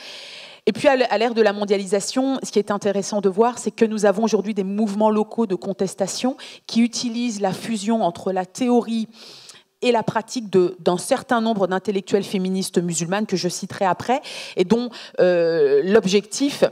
Et puis, à l'ère de la mondialisation, ce qui est intéressant de voir, c'est que nous avons aujourd'hui des mouvements locaux de contestation qui utilisent la fusion entre la théorie et la pratique d'un certain nombre d'intellectuels féministes musulmanes que je citerai après, et dont l'objectif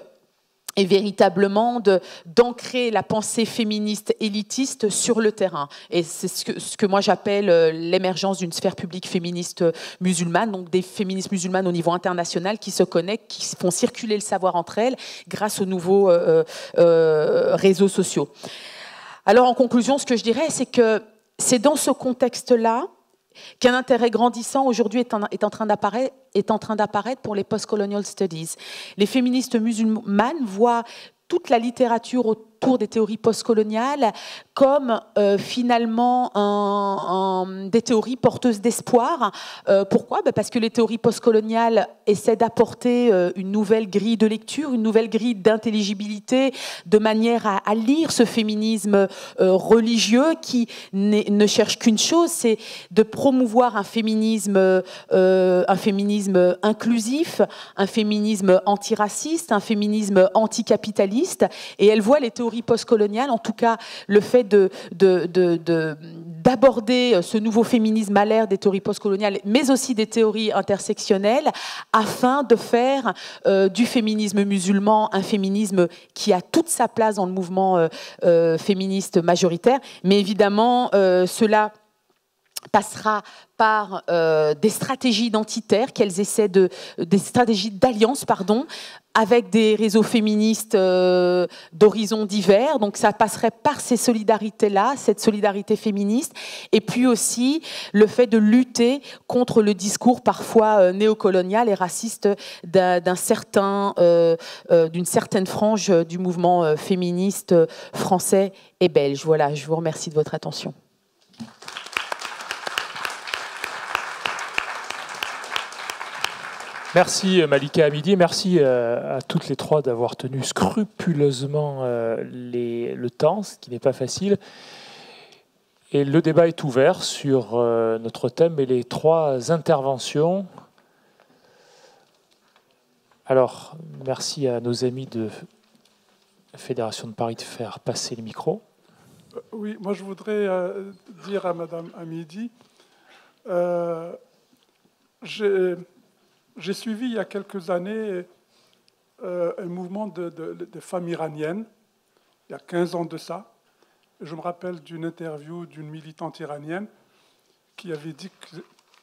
est véritablement d'ancrer la pensée féministe élitiste sur le terrain. Et c'est ce que moi j'appelle l'émergence d'une sphère publique féministe musulmane, donc des féministes musulmanes au niveau international qui se connectent, qui font circuler le savoir entre elles grâce aux nouveaux réseaux sociaux. Alors en conclusion, ce que je dirais, c'est que c'est dans ce contexte-là qu'un intérêt grandissant aujourd'hui est en train d'apparaître pour les post-colonial studies. Les féministes musulmanes voient toute la littérature autour des théories postcoloniales comme finalement des théories porteuses d'espoir. Pourquoi ? Parce que les théories postcoloniales essaient d'apporter une nouvelle grille de lecture, une nouvelle grille d'intelligibilité, de manière à lire ce féminisme religieux qui ne cherche qu'une chose, c'est de promouvoir un féminisme inclusif, un féminisme antiraciste, un féminisme anticapitaliste. Et elles voient les théories théorie postcoloniale, en tout cas le fait d'aborder ce nouveau féminisme à l'ère des théories postcoloniales, mais aussi des théories intersectionnelles, afin de faire du féminisme musulman un féminisme qui a toute sa place dans le mouvement féministe majoritaire. Mais évidemment, cela passera par des stratégies identitaires des stratégies d'alliance, avec des réseaux féministes d'horizons divers. Donc ça passerait par ces solidarités-là, cette solidarité féministe, et puis aussi le fait de lutter contre le discours parfois néocolonial et raciste d'une certaine frange du mouvement féministe français et belge. Voilà, je vous remercie de votre attention. Merci Malika Hamidi, merci à toutes les trois d'avoir tenu scrupuleusement le temps, ce qui n'est pas facile. Et le débat est ouvert sur notre thème et les trois interventions. Alors, merci à nos amis de la Fédération de Paris de faire passer le micro. Oui, moi je voudrais dire à Madame Hamidi, j'ai suivi il y a quelques années un mouvement de femmes iraniennes, il y a 15 ans de ça. Je me rappelle d'une interview d'une militante iranienne qui avait dit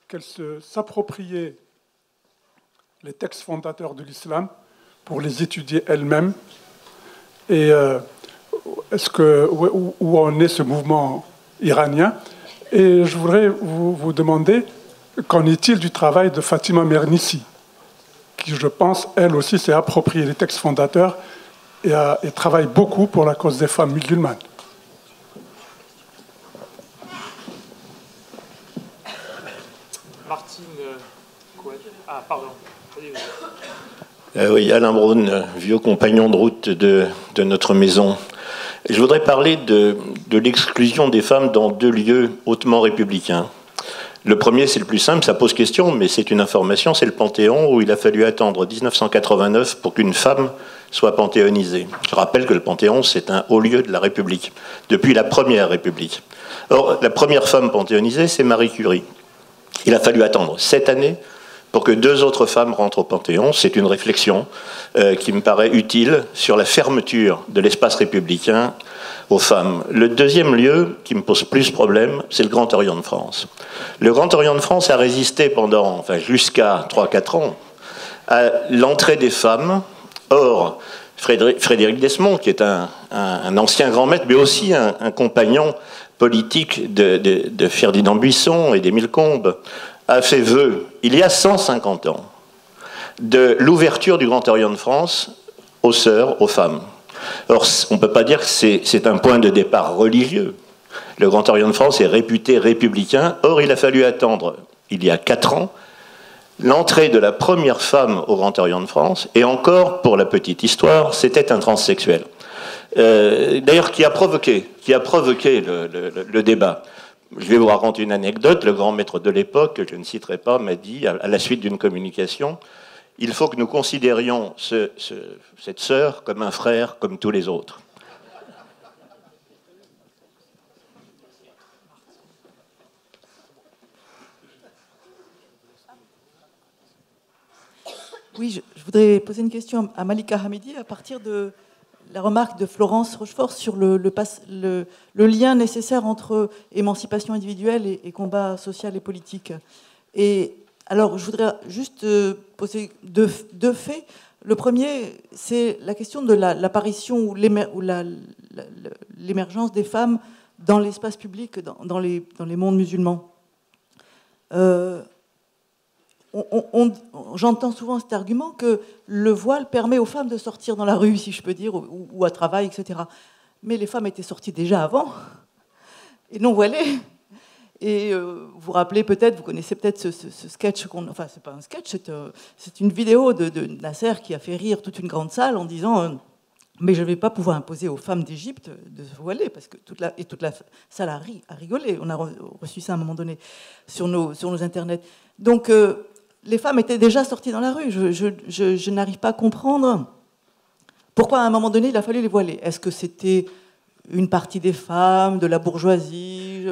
qu'elle s'appropriait les textes fondateurs de l'islam pour les étudier elle-même. Et où en est ce mouvement iranien? Et je voudrais vous demander, qu'en est-il du travail de Fatima Mernissi, qui, je pense, elle aussi s'est approprié les textes fondateurs et travaille beaucoup pour la cause des femmes musulmanes? Martine Cohen. Ah, pardon. Oui, Alain Braun, vieux compagnon de route de notre maison. Je voudrais parler de l'exclusion des femmes dans deux lieux hautement républicains. Le premier, c'est le plus simple, ça pose question, mais c'est une information, c'est le Panthéon, où il a fallu attendre 1989 pour qu'une femme soit panthéonisée. Je rappelle que le Panthéon, c'est un haut lieu de la République, depuis la Première République. Or, la première femme panthéonisée, c'est Marie Curie. Il a fallu attendre 7 années pour que 2 autres femmes rentrent au Panthéon. C'est une réflexion qui me paraît utile sur la fermeture de l'espace républicain aux femmes. Le deuxième lieu qui me pose plus problème, c'est le Grand Orient de France. Le Grand Orient de France a résisté jusqu'à 3-4 ans à l'entrée des femmes. Or, Frédéric Desmond, qui est un ancien grand maître, mais aussi un compagnon politique de Ferdinand Buisson et d'Émile Combes, a fait vœu, il y a 150 ans, de l'ouverture du Grand Orient de France aux sœurs, aux femmes. Or, on ne peut pas dire que c'est un point de départ religieux. Le Grand Orient de France est réputé républicain. Or, il a fallu attendre, il y a 4 ans, l'entrée de la première femme au Grand Orient de France. Et encore, pour la petite histoire, c'était un transsexuel. D'ailleurs, qui a provoqué le débat. Je vais vous raconter une anecdote. Le grand maître de l'époque, que je ne citerai pas, m'a dit, à la suite d'une communication, il faut que nous considérions cette sœur comme un frère, comme tous les autres. Oui, je voudrais poser une question à Malika Hamidi à partir de la remarque de Florence Rochefort sur le lien nécessaire entre émancipation individuelle et combat social et politique. Et alors, je voudrais juste poser deux faits. Le premier, c'est la question de l'apparition ou l'émergence des femmes dans l'espace public, dans les mondes musulmans. J'entends souvent cet argument que le voile permet aux femmes de sortir dans la rue, si je peux dire, ou à travail, etc. Mais les femmes étaient sorties déjà avant, et non voilées. Et vous rappelez peut-être, vous connaissez peut-être ce sketch, enfin c'est pas un sketch, c'est une vidéo de Nasser qui a fait rire toute une grande salle en disant mais je ne vais pas pouvoir imposer aux femmes d'Égypte de se voiler, parce que toute la salle a rigolé. On a reçu ça à un moment donné sur nos internets. Donc les femmes étaient déjà sorties dans la rue. Je n'arrive pas à comprendre Pourquoi à un moment donné il a fallu les voiler? Est-ce que c'était une partie des femmes, de la bourgeoisie,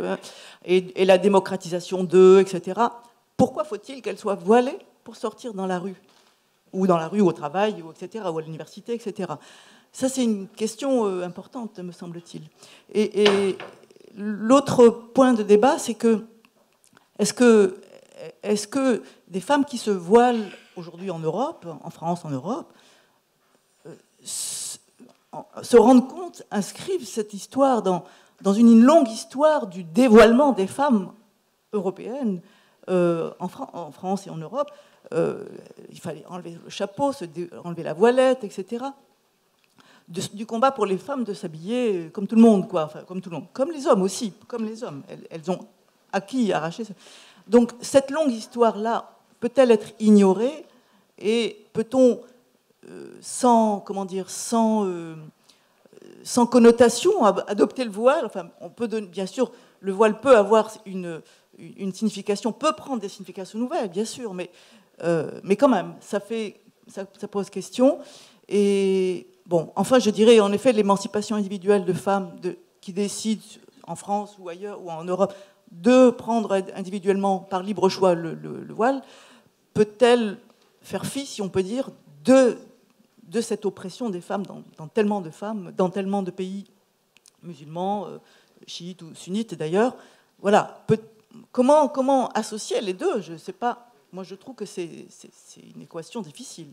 et la démocratisation d'eux, etc. Pourquoi faut-il qu'elles soient voilées pour sortir dans la rue? Ou dans la rue, au travail, etc., ou à l'université, etc. Ça, c'est une question importante, me semble-t-il. Et l'autre point de débat, c'est que est-ce que des femmes qui se voilent aujourd'hui en Europe, en France, en Europe, se rendent compte, inscrivent cette histoire dans une longue histoire du dévoilement des femmes européennes en France et en Europe. Il fallait enlever le chapeau, enlever la voilette, etc. Du combat pour les femmes de s'habiller comme tout le monde, quoi. Enfin, comme tout le monde, comme les hommes aussi, comme les hommes. Elles ont acquis, arraché. Donc cette longue histoire-là peut-elle être ignorée, et peut-on sans connotation adopter le voile? Enfin, on peut bien sûr, le voile peut avoir une signification, peut prendre des significations nouvelles, bien sûr, mais quand même, ça pose question. Et bon, enfin, je dirais en effet l'émancipation individuelle de femmes qui décident en France ou ailleurs ou en Europe de prendre individuellement par libre choix le voile, peut-elle faire fi, si on peut dire, de cette oppression des femmes dans tellement de pays musulmans, chiites ou sunnites d'ailleurs. Voilà. Comment associer les deux? Je ne sais pas. Moi, je trouve que c'est une équation difficile.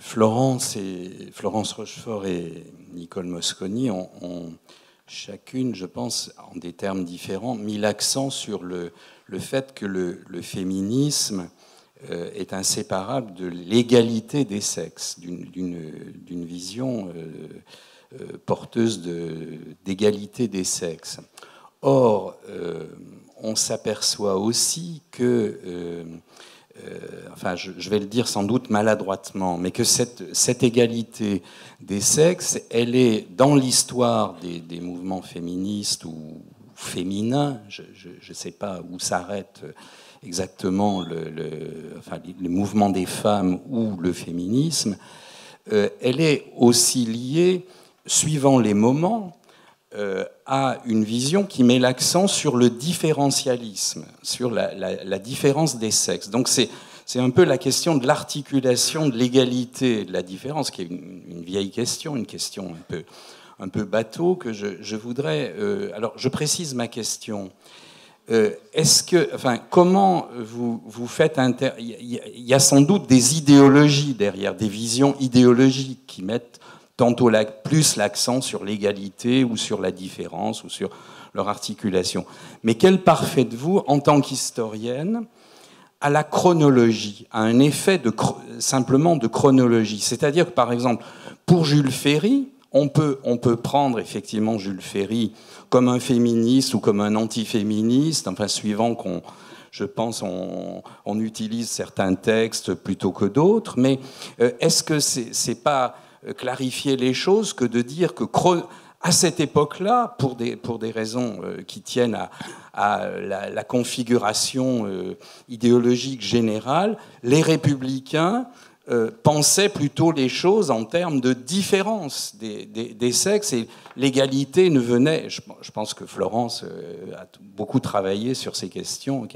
Florence Rochefort et Nicole Mosconi ont chacune, je pense, en des termes différents, mis l'accent sur le fait que le féminisme est inséparable de l'égalité des sexes, d'une vision porteuse d'égalité des sexes. Or, on s'aperçoit aussi que, enfin, je vais le dire sans doute maladroitement, mais que cette égalité des sexes, elle est dans l'histoire des mouvements féministes ou féminins, je ne sais pas où s'arrête exactement les mouvements des femmes ou le féminisme, elle est aussi liée, suivant les moments, à une vision qui met l'accent sur le différentialisme, sur la différence des sexes. Donc c'est un peu la question de l'articulation de l'égalité et de la différence, qui est une vieille question, une question un peu bateau, que je voudrais... alors, je précise ma question. Comment vous faites... Il y a sans doute des idéologies derrière, des visions idéologiques qui mettent tantôt plus l'accent sur l'égalité ou sur la différence ou sur leur articulation. Mais quelle part faites-vous, en tant qu'historienne, à la chronologie, à un effet simplement de chronologie? C'est-à-dire que, par exemple, pour Jules Ferry, on peut prendre effectivement Jules Ferry comme un féministe ou comme un antiféministe, enfin, suivant je pense, on utilise certains textes plutôt que d'autres, mais est-ce que c'est pas clarifier les choses que de dire que à cette époque-là, pour des raisons qui tiennent à la configuration idéologique générale, les républicains pensaient plutôt les choses en termes de différence des sexes, et l'égalité ne venait... Je pense que Florence a beaucoup travaillé sur ces questions,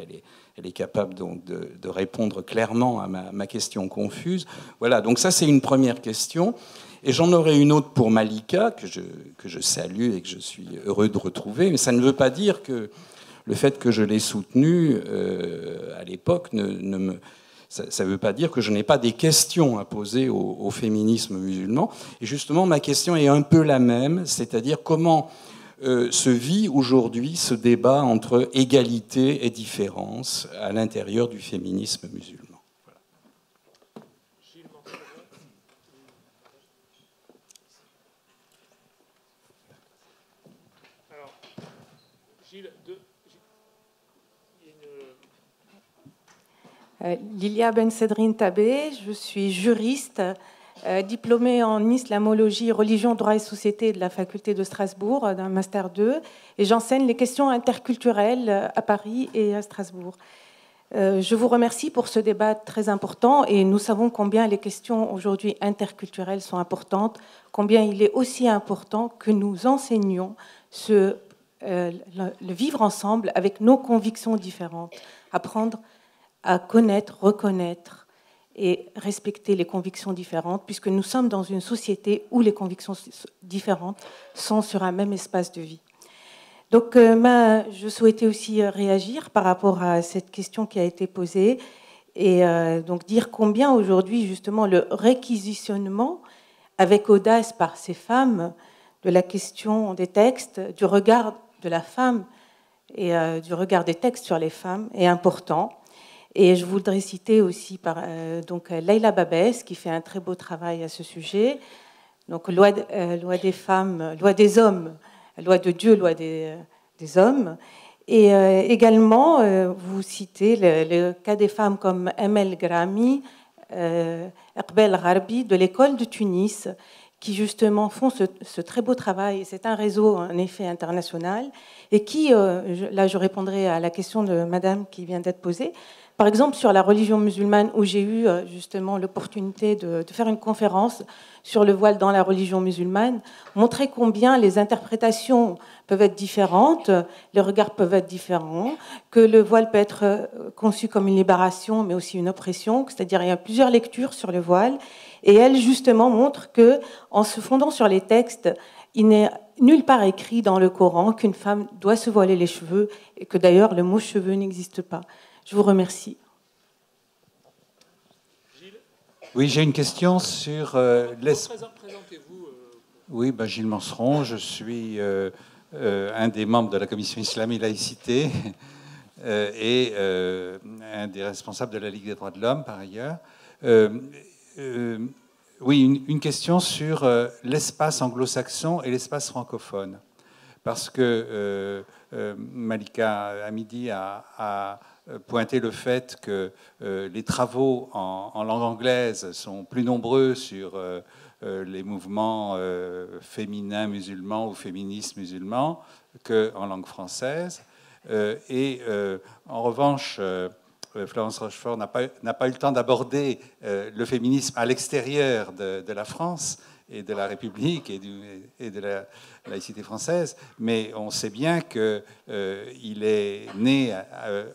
elle est capable donc de répondre clairement à ma question confuse. Voilà, donc ça c'est une première question. Et j'en aurai une autre pour Malika, que je salue et que je suis heureux de retrouver. Mais ça ne veut pas dire que le fait que je l'ai soutenue à l'époque ça ne veut pas dire que je n'ai pas des questions à poser au féminisme musulman. Et justement, ma question est un peu la même, c'est-à-dire comment se vit aujourd'hui ce débat entre égalité et différence à l'intérieur du féminisme musulman. Lilia Ben Sedrine Tabé, je suis juriste, diplômée en islamologie, religion, droit et société de la faculté de Strasbourg, d'un master 2, et j'enseigne les questions interculturelles à Paris et à Strasbourg. Je vous remercie pour ce débat très important et nous savons combien les questions aujourd'hui interculturelles sont importantes, combien il est aussi important que nous enseignions le vivre ensemble avec nos convictions différentes, apprendre à connaître, reconnaître et respecter les convictions différentes, puisque nous sommes dans une société où les convictions différentes sont sur un même espace de vie. Donc, je souhaitais aussi réagir par rapport à cette question qui a été posée et donc dire combien aujourd'hui, justement, le réquisitionnement avec audace par ces femmes de la question des textes, du regard de la femme et du regard des textes sur les femmes est important. Et je voudrais citer aussi donc Leila Babès, qui fait un très beau travail à ce sujet. Donc, loi des femmes, loi des hommes, loi de Dieu, loi des hommes. Et également, vous citez le cas des femmes comme Emel Grami, Erbel Gharbi, de l'école de Tunis, qui justement font ce très beau travail. C'est un réseau, en effet, international, et qui, là je répondrai à la question de madame qui vient d'être posée, par exemple sur la religion musulmane, où j'ai eu justement l'opportunité de faire une conférence sur le voile dans la religion musulmane, montrer combien les interprétations peuvent être différentes, les regards peuvent être différents, que le voile peut être conçu comme une libération, mais aussi une oppression, c'est-à-dire il y a plusieurs lectures sur le voile, et elle justement montre que, en se fondant sur les textes, il n'est nulle part écrit dans le Coran qu'une femme doit se voiler les cheveux, et que d'ailleurs le mot cheveux n'existe pas. Je vous remercie. Oui, j'ai une question sur Présentez-vous. Oui, Gilles Manceron, je suis un des membres de la Commission Islam et Laïcité et un des responsables de la Ligue des droits de l'homme, par ailleurs. Oui, une question sur l'espace anglo-saxon et l'espace francophone. Parce que Malika Hamidi a pointé le fait que les travaux en langue anglaise sont plus nombreux sur les mouvements féminins musulmans ou féministes musulmans qu'en langue française. En revanche, Florence Rochefort n'a pas eu le temps d'aborder le féminisme à l'extérieur de la France et de la République et de la laïcité française, mais on sait bien qu'il est né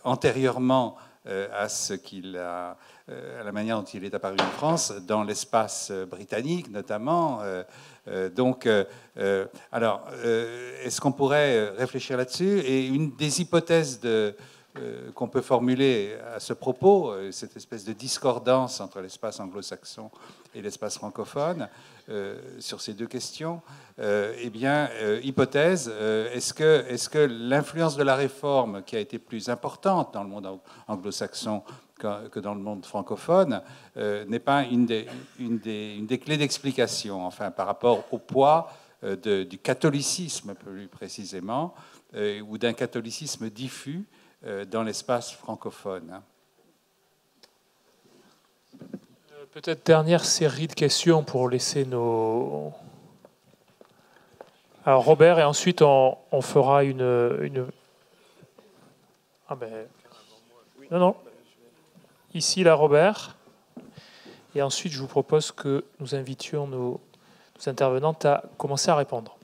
antérieurement à la manière dont il est apparu en France, dans l'espace britannique notamment. Est-ce qu'on pourrait réfléchir là-dessus? Et une des hypothèses qu'on peut formuler à ce propos, cette espèce de discordance entre l'espace anglo-saxon et l'espace francophone, sur ces deux questions, hypothèse, est-ce que l'influence de la réforme, qui a été plus importante dans le monde anglo-saxon que dans le monde francophone, n'est pas une des clés d'explication, enfin, par rapport au poids du catholicisme, plus précisément, ou d'un catholicisme diffus dans l'espace francophone. Peut-être dernière série de questions pour laisser nos... Alors Robert, et ensuite on fera une... Ah ben... Non. Ici, là, Robert. Et ensuite, je vous propose que nous invitions nos intervenantes à commencer à répondre.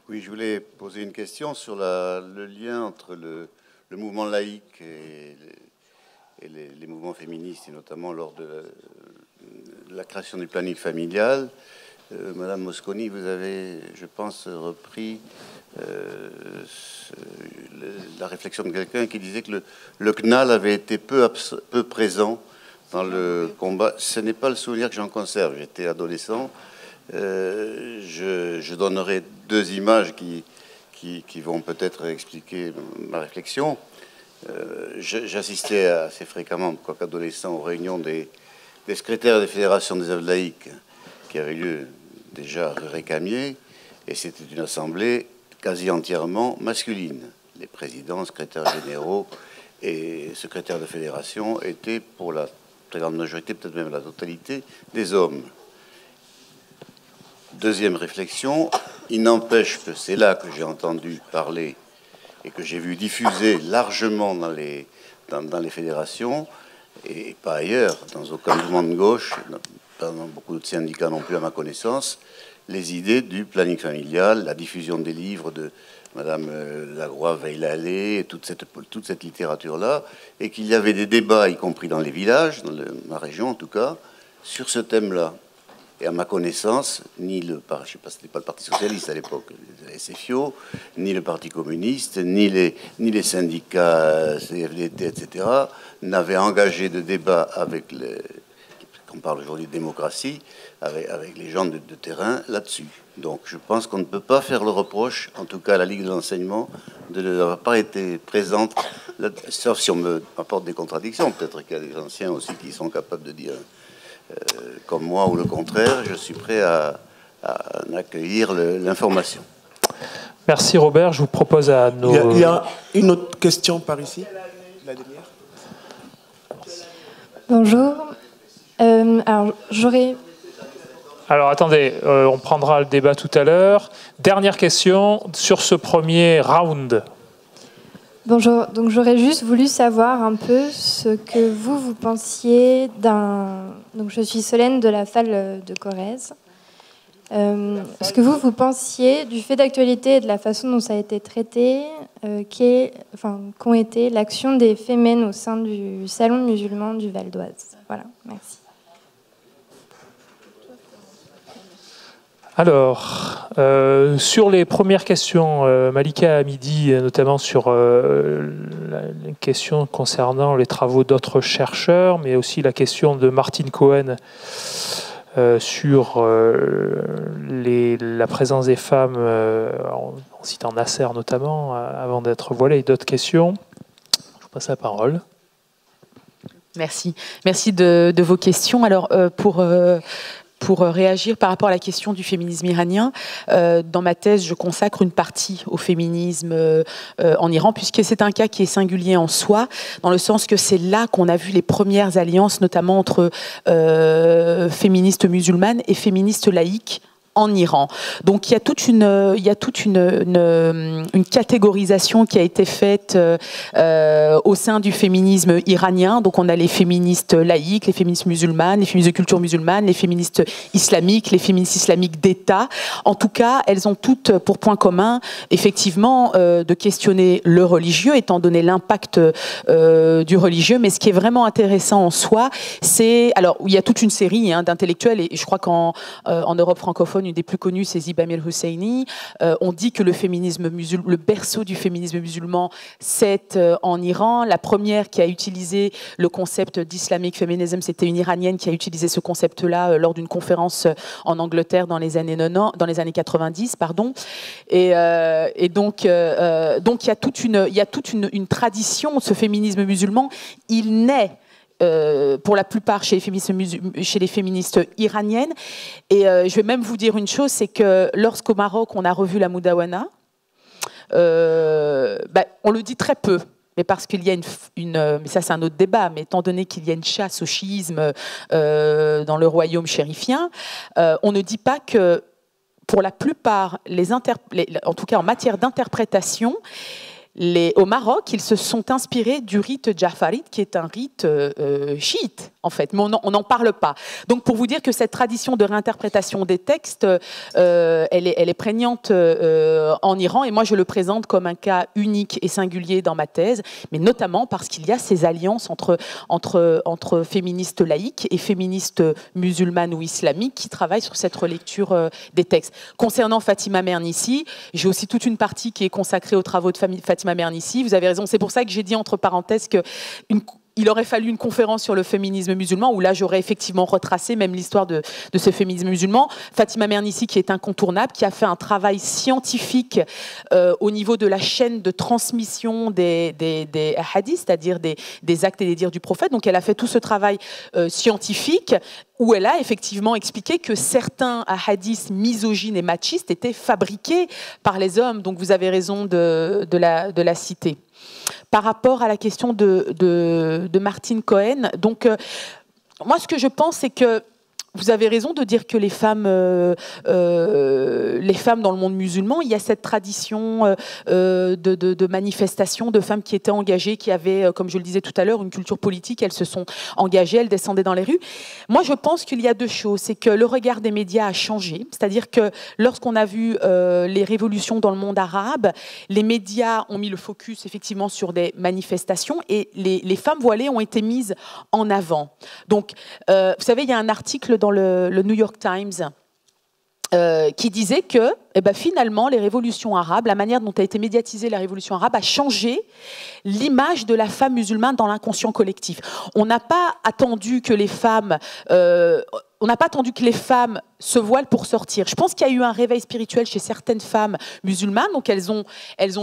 Oui, je voulais poser une question sur le lien entre le mouvement laïque et les mouvements féministes, et notamment lors de la création du planning familial. Madame Mosconi, vous avez, je pense, repris la réflexion de quelqu'un qui disait que le CNAL avait été peu présent dans le combat. Ce n'est pas le souvenir que j'en conserve. J'étais adolescent. Je donnerai deux images qui vont peut-être expliquer ma réflexion. J'assistais assez fréquemment, quoique adolescent, aux réunions des secrétaires des fédérations des œuvres laïques qui avaient lieu déjà à Récamier, et c'était une assemblée quasi entièrement masculine. Les présidents, secrétaires généraux et secrétaires de fédération étaient, pour la très grande majorité, peut-être même la totalité, des hommes. Deuxième réflexion, il n'empêche que c'est là que j'ai entendu parler et que j'ai vu diffuser largement dans dans les fédérations, et pas ailleurs, dans aucun mouvement de gauche, dans beaucoup de syndicats non plus à ma connaissance, les idées du planning familial, la diffusion des livres de Madame Lagroix-Veil-Lallet, toute cette littérature-là, et qu'il y avait des débats, y compris dans les villages, dans ma région en tout cas, sur ce thème-là. Et à ma connaissance, ni le je sais pas, c'était pas le Parti socialiste à l'époque, les SFIO, ni le Parti communiste, ni les syndicats CFDT, etc., n'avaient engagé de débat avec qu'on parle aujourd'hui de démocratie, avec les gens de terrain là-dessus. Donc je pense qu'on ne peut pas faire le reproche, en tout cas à la Ligue de l'enseignement, de n'avoir pas été présente, sauf si on me apporte des contradictions. Peut-être qu'il y a des anciens aussi qui sont capables de dire, comme moi, ou le contraire. Je suis prêt à accueillir l'information. Merci Robert, je vous propose à nos... Il y a une autre question par ici. La dernière. Bonjour. Alors, j'aurais... Alors attendez, on prendra le débat tout à l'heure. Dernière question sur ce premier round. Bonjour, donc j'aurais juste voulu savoir un peu ce que vous pensiez d'un... Donc je suis Solène de la Falle de Corrèze. Ce que vous pensiez du fait d'actualité et de la façon dont ça a été traité, qu'ont été l'action des Femen au sein du Salon musulman du Val d'Oise. Voilà, merci. Alors, sur les premières questions, Malika Hamidi, notamment sur les questions concernant les travaux d'autres chercheurs, mais aussi la question de Martine Cohen sur la présence des femmes, en citant Nasser notamment, avant d'être voilée, et d'autres questions. Je vous passe la parole. Merci. Merci de vos questions. Alors, pour réagir par rapport à la question du féminisme iranien, dans ma thèse, je consacre une partie au féminisme en Iran, puisque c'est un cas qui est singulier en soi, dans le sens que c'est là qu'on a vu les premières alliances, notamment entre féministes musulmanes et féministes laïques en Iran. Donc il y a toute une catégorisation qui a été faite au sein du féminisme iranien. Donc on a les féministes laïques, les féministes musulmanes, les féministes de culture musulmane, les féministes islamiques, les féministes islamiques d'État. En tout cas, elles ont toutes pour point commun, effectivement, de questionner le religieux, étant donné l'impact du religieux. Mais ce qui est vraiment intéressant en soi, c'est... Alors, il y a toute une série d'intellectuels, et je crois qu'en Europe francophone, une des plus connues, c'est Zibamil Husseini. On dit que le berceau du féminisme musulman, c'est en Iran. La première qui a utilisé le concept d'islamic feminism, c'était une Iranienne qui a utilisé ce concept-là lors d'une conférence en Angleterre dans les années 90, pardon. Et donc il y a toute une tradition. Ce féminisme musulman, il naît pour la plupart chez les féministes iraniennes. Et je vais même vous dire une chose, c'est que lorsqu'au Maroc, on a revu la Moudawana, on le dit très peu. Mais parce qu'il y a mais ça c'est un autre débat, mais étant donné qu'il y a une chasse au chiisme dans le royaume chérifien, on ne dit pas que pour la plupart, en tout cas en matière d'interprétation, au Maroc, ils se sont inspirés du rite jafarite, qui est un rite chiite, en fait, mais on n'en parle pas. Donc, pour vous dire que cette tradition de réinterprétation des textes, elle est prégnante en Iran, et moi, je le présente comme un cas unique et singulier dans ma thèse, mais notamment parce qu'il y a ces alliances entre féministes laïques et féministes musulmanes ou islamiques qui travaillent sur cette relecture des textes. Concernant Fatima Mernissi, j'ai aussi toute une partie qui est consacrée aux travaux de Fatima Mernissi. Vous avez raison, c'est pour ça que j'ai dit entre parenthèses qu'il aurait fallu une conférence sur le féminisme musulman, où là j'aurais effectivement retracé même l'histoire de ce féminisme musulman. Fatima Mernissi, qui est incontournable, qui a fait un travail scientifique au niveau de la chaîne de transmission des hadiths, c'est-à-dire des actes et des dires du prophète. Donc elle a fait tout ce travail scientifique, où elle a effectivement expliqué que certains hadiths misogynes et machistes étaient fabriqués par les hommes. Donc vous avez raison de la citer. Par rapport à la question de Martine Cohen, donc moi ce que je pense, c'est que vous avez raison de dire que les femmes dans le monde musulman, il y a cette tradition de manifestation de femmes qui étaient engagées, qui avaient, comme je le disais tout à l'heure, une culture politique. Elles se sont engagées, elles descendaient dans les rues. Moi, je pense qu'il y a deux choses. C'est que le regard des médias a changé. C'est-à-dire que lorsqu'on a vu les révolutions dans le monde arabe, les médias ont mis le focus effectivement sur des manifestations et les femmes voilées ont été mises en avant. Donc, vous savez, il y a un article dans le New York Times qui disait que finalement, les révolutions arabes, la manière dont a été médiatisée la révolution arabe a changé l'image de la femme musulmane dans l'inconscient collectif. On n'a pas attendu que les femmes... on n'a pas attendu que les femmes se voilent pour sortir. Je pense qu'il y a eu un réveil spirituel chez certaines femmes musulmanes. Donc elles ont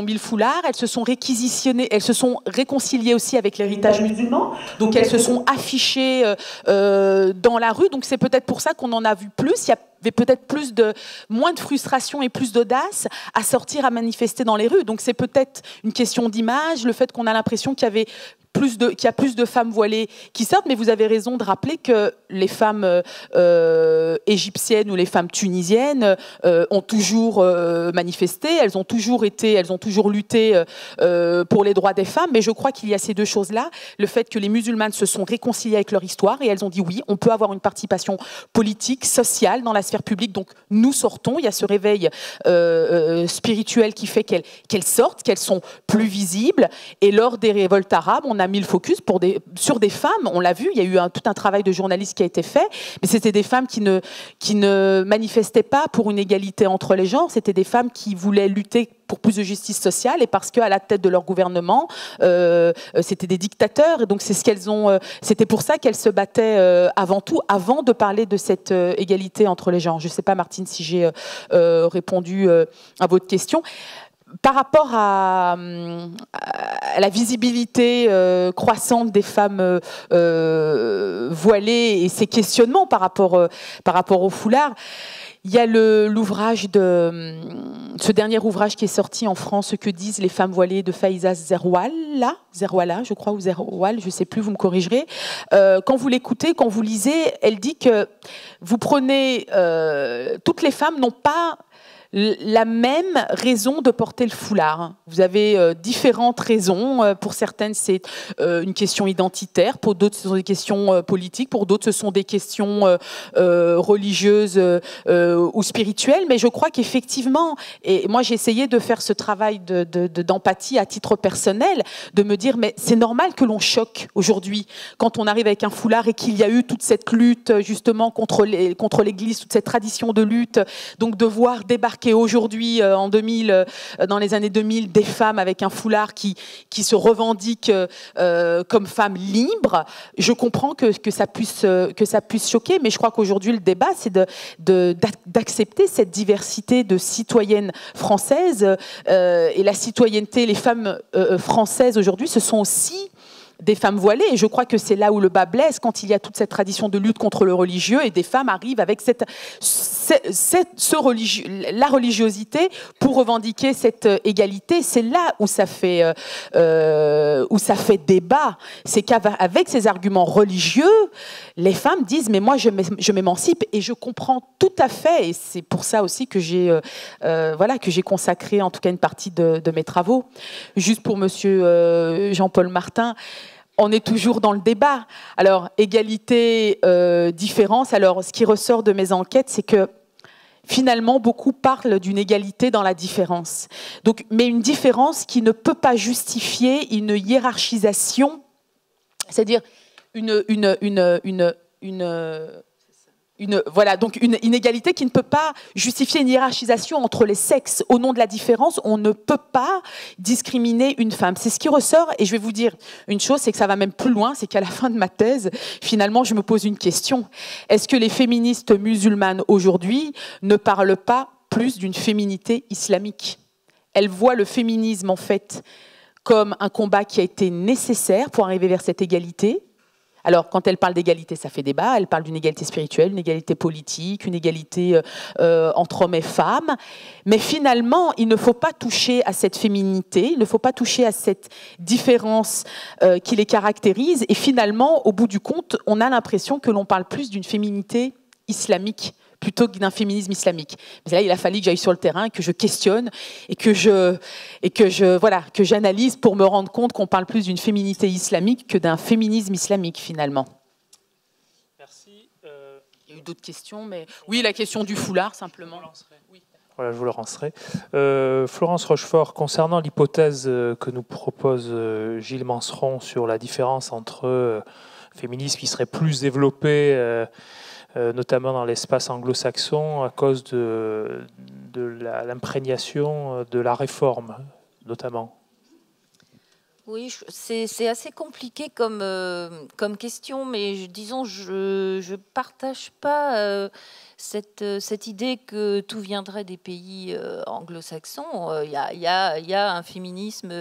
mis le foulard, elles se sont réquisitionnées, elles se sont réconciliées aussi avec l'héritage musulman. Donc elles se sont affichées dans la rue. Donc c'est peut-être pour ça qu'on en a vu plus. Il y avait peut-être moins de frustration et plus d'audace à sortir, à manifester dans les rues. Donc c'est peut-être une question d'image, le fait qu'on a l'impression qu'il y avait qu'il y a plus de femmes voilées qui sortent, mais vous avez raison de rappeler que les femmes égyptiennes ou les femmes tunisiennes ont toujours manifesté, elles ont toujours lutté pour les droits des femmes, mais je crois qu'il y a ces deux choses-là, le fait que les musulmanes se sont réconciliées avec leur histoire et elles ont dit oui, on peut avoir une participation politique, sociale dans la sphère publique, donc nous sortons, il y a ce réveil spirituel qui fait qu'elles sortent, qu'elles sont plus visibles, et lors des révoltes arabes, on a mis le focus sur des femmes, on l'a vu, il y a eu tout un travail de journaliste qui a été fait, mais c'était des femmes qui ne manifestaient pas pour une égalité entre les genres, c'était des femmes qui voulaient lutter pour plus de justice sociale et parce qu'à la tête de leur gouvernement, c'était des dictateurs et donc c'était pour ça qu'elles se battaient avant tout, avant de parler de cette égalité entre les genres. Je ne sais pas, Martine, si j'ai répondu à votre question. Par rapport à la visibilité croissante des femmes voilées et ces questionnements par rapport au foulard, il y a l'ouvrage ce dernier ouvrage qui est sorti en France, Ce que disent les femmes voilées, de Faiza Zerwala, je crois, ou Zerwal, je ne sais plus, vous me corrigerez. Quand vous l'écoutez, quand vous lisez, elle dit que vous prenez... toutes les femmes n'ont pas la même raison de porter le foulard. Vous avez différentes raisons. Pour certaines, c'est une question identitaire. Pour d'autres, ce sont des questions politiques. Pour d'autres, ce sont des questions religieuses ou spirituelles. Mais je crois qu'effectivement, et moi j'ai essayé de faire ce travail d'empathie à titre personnel, de me dire, mais c'est normal que l'on choque aujourd'hui quand on arrive avec un foulard et qu'il y a eu toute cette lutte justement contre l'Église, toute cette tradition de lutte. Donc de voir débarquer aujourd'hui, en 2000, dans les années 2000, des femmes avec un foulard qui se revendiquent comme femmes libres, je comprends que ça puisse choquer, mais je crois qu'aujourd'hui, le débat, c'est d'accepter cette diversité de citoyennes françaises. Et la citoyenneté, les femmes françaises aujourd'hui, ce sont aussi des femmes voilées, et je crois que c'est là où le bas blesse, quand il y a toute cette tradition de lutte contre le religieux, et des femmes arrivent avec la religiosité pour revendiquer cette égalité. C'est là où ça fait débat. C'est qu'avec ces arguments religieux, les femmes disent, mais moi je m'émancipe, et je comprends tout à fait, et c'est pour ça aussi que j'ai consacré en tout cas une partie de mes travaux. Juste pour monsieur Jean-Paul Martin, on est toujours dans le débat. Alors, égalité, différence. Alors, ce qui ressort de mes enquêtes, c'est que finalement, beaucoup parlent d'une égalité dans la différence. Donc, mais une différence qui ne peut pas justifier une hiérarchisation, c'est-à-dire donc une inégalité qui ne peut pas justifier une hiérarchisation entre les sexes. Au nom de la différence, on ne peut pas discriminer une femme. C'est ce qui ressort, et je vais vous dire une chose, c'est que ça va même plus loin, c'est qu'à la fin de ma thèse, finalement, je me pose une question. Est-ce que les féministes musulmanes aujourd'hui ne parlent pas plus d'une féminité islamique? Elles voient le féminisme, en fait, comme un combat qui a été nécessaire pour arriver vers cette égalité. Alors, quand elle parle d'égalité, ça fait débat. Elle parle d'une égalité spirituelle, une égalité politique, une égalité entre hommes et femmes. Mais finalement, il ne faut pas toucher à cette féminité, il ne faut pas toucher à cette différence qui les caractérise. Et finalement, au bout du compte, on a l'impression que l'on parle plus d'une féminité islamique plutôt que d'un féminisme islamique. Mais là, il a fallu que j'aille sur le terrain, que je questionne et que j'analyse pour me rendre compte qu'on parle plus d'une féminité islamique que d'un féminisme islamique, finalement. Merci. Il y a eu d'autres questions, mais oui, la question du foulard, simplement. Oui. Voilà, je vous le lancerai. Florence Rochefort, concernant l'hypothèse que nous propose Gilles Manceron sur la différence entre féminisme qui serait plus développé, notamment dans l'espace anglo-saxon, à cause de l'imprégnation de la réforme, notamment. Oui, c'est assez compliqué comme question, mais disons, je ne partage pas cette idée que tout viendrait des pays anglo-saxons. Il y a un féminisme